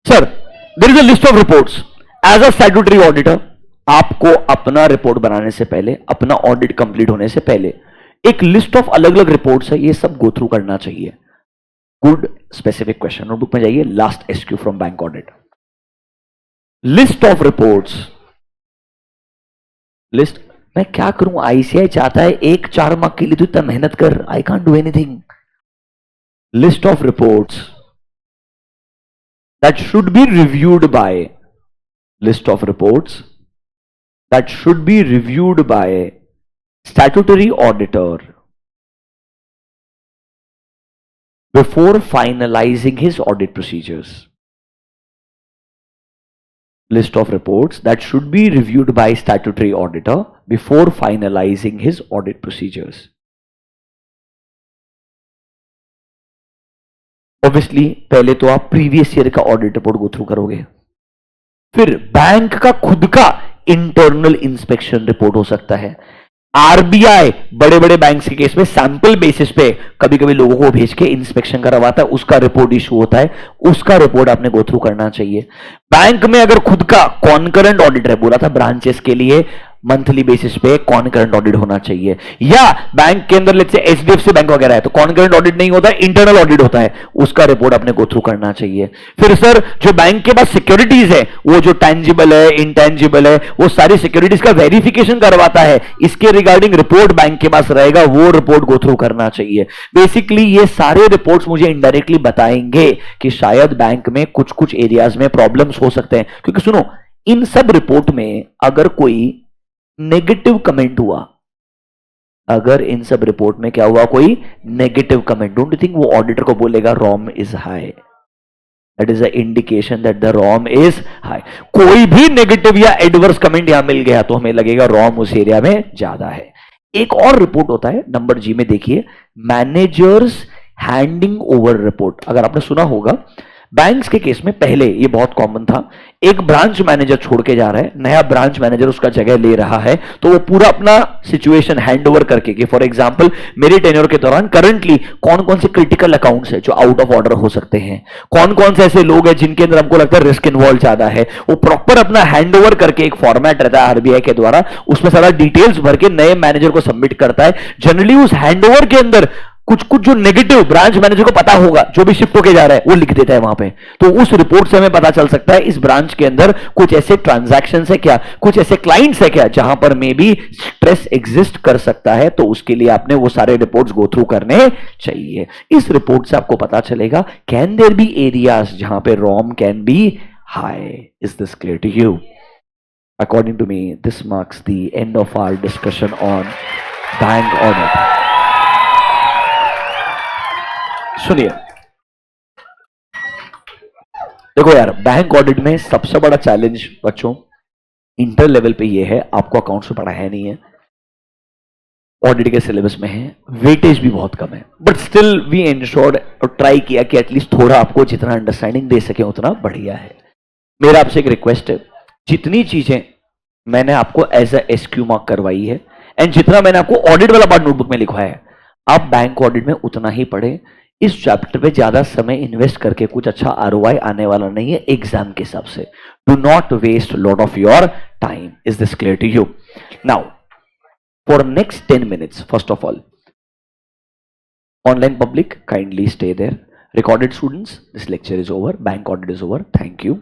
Sir, there is a list of reports as a statutory auditor. आपको अपना रिपोर्ट बनाने से पहले, अपना ऑडिट कंप्लीट होने से पहले एक लिस्ट ऑफ अलग अलग रिपोर्ट्स है, ये सब गो थ्रू करना चाहिए। गुड स्पेसिफिक क्वेश्चन, नोटबुक में जाइए, last SQ from bank audit, list of reports. List, मैं क्या करूं, आईसीआई चाहता है एक 4 मार्क के लिए तो इतना मेहनत कर, I can't do anything. List of reports that should be reviewed by, list of reports that should be reviewed by statutory auditor before finalizing his audit procedures. List of reports that should be reviewed by statutory auditor before finalizing his audit procedures. Obviously पहले तो आप previous year का audit report go through करोगे, फिर bank का खुद का internal inspection report हो सकता है। आरबीआई बड़े बड़े बैंक्स के केस में सैंपल बेसिस पे कभी कभी लोगों को भेज के इंस्पेक्शन करवाता है, उसका रिपोर्ट इशू होता है, उसका रिपोर्ट आपने गो थ्रू करना चाहिए। बैंक में अगर खुद का कॉन्करेंट ऑडिट है, बोला था ब्रांचेस के लिए मंथली बेसिस पे कॉन्करेंट ऑडिट होना चाहिए, या बैंक के अंदर लेट्स से एचडीएफसी बैंक वगैरह है तो कॉन्करेंट ऑडिट नहीं होता है, इंटरनल ऑडिट होता है, उसका रिपोर्ट आपने गो थ्रू करना चाहिए। फिर सर, जो बैंक के पास सिक्योरिटीज है, वो जो टेंजिबल है, इंटेंजिबल है, वो सारी सिक्योरिटीज का वेरिफिकेशन करवाता है, इसके रिगार्डिंग रिपोर्ट बैंक के पास रहेगा, वो रिपोर्ट गो थ्रू करना चाहिए। बेसिकली ये सारे रिपोर्ट्स मुझे इनडायरेक्टली बताएंगे कि शायद बैंक में कुछ कुछ एरियाज में प्रॉब्लम्स हो सकते हैं, क्योंकि सुनो, इन सब रिपोर्ट में अगर कोई नेगेटिव कमेंट हुआ, अगर इन सब रिपोर्ट में क्या हुआ, कोई negative comment, don't you think वो ऑडिटर को बोलेगा ROM is high, that is a indication that the ROM is high. कोई भी नेगेटिव या एडवर्स कमेंट यहां मिल गया तो हमें लगेगा रॉम उस एरिया में ज्यादा है। एक और रिपोर्ट होता है, नंबर जी में देखिए, मैनेजर्स हैंडिंग ओवर रिपोर्ट। अगर आपने सुना होगा, बैंक्स के केस में पहले ये बहुत कॉमन था, एक ब्रांच मैनेजर छोड़ के जा रहा है, नया ब्रांच मैनेजर उसका जगह ले रहा है, तो वो पूरा अपना सिचुएशन हैंड ओवर करके कि फॉर एग्जांपल मेरे टेन्योर के दौरान करंटली कौन कौन से क्रिटिकल अकाउंट्स है जो आउट ऑफ ऑर्डर हो सकते हैं, कौन कौन से ऐसे लोग हैं जिनके अंदर हमको लगता है रिस्क इन्वॉल्व ज्यादा है, वो प्रॉपर अपना हैंड ओवर करके एक फॉर्मेट रहता है आरबीआई के द्वारा, उसमें सारा डिटेल्स भर के नए मैनेजर को सबमिट करता है। जनरली उस हैंड ओवर के अंदर कुछ कुछ जो नेगेटिव ब्रांच मैनेजर को पता होगा जो भी शिफ्ट होके जा रहा है वो लिख देता है वहां पे, तो उस रिपोर्ट से हमें पता चल सकता है इस ब्रांच के अंदर कुछ ऐसे ट्रांजैक्शंस है क्या, कुछ ऐसे क्लाइंट्स है क्या जहां पर मे बी स्ट्रेस एग्जिस्ट कर सकता है, तो उसके लिए आपने वो सारे रिपोर्ट्स गो थ्रू करने चाहिए। इस रिपोर्ट से आपको पता चलेगा कैन देयर बी एरियाज जहां पे ROM can be high. Is this clear to you? According to me, this marks the end of our discussion on bank audit. सुनिए, देखो यार, बैंक ऑडिट में सबसे बड़ा चैलेंज बच्चों इंटर लेवल पे ये है, आपको अकाउंट्स में पढ़ाया नहीं है, ऑडिट के सिलेबस में है, वेटेज भी बहुत कम है, बट स्टिल वी इंश्योर्ड और ट्राई किया कि एटलीस्ट थोड़ा आपको जितना अंडरस्टैंडिंग दे सके उतना बढ़िया है। मेरा आपसे एक रिक्वेस्ट है, जितनी चीजें मैंने आपको एज अ एसक्यू मार्क करवाई है एंड जितना मैंने आपको ऑडिट वाला पार्ट नोटबुक में लिखवाया है, आप बैंक ऑडिट में उतना ही पढ़े। इस चैप्टर पे ज्यादा समय इन्वेस्ट करके कुछ अच्छा आरओआई आने वाला नहीं है एग्जाम के हिसाब से। Do not waste lot of your time. Is this clear to you? Now for next 10 minutes, first of all, online public kindly stay there. Recorded students, this lecture is over. Bank audit is over. Thank you.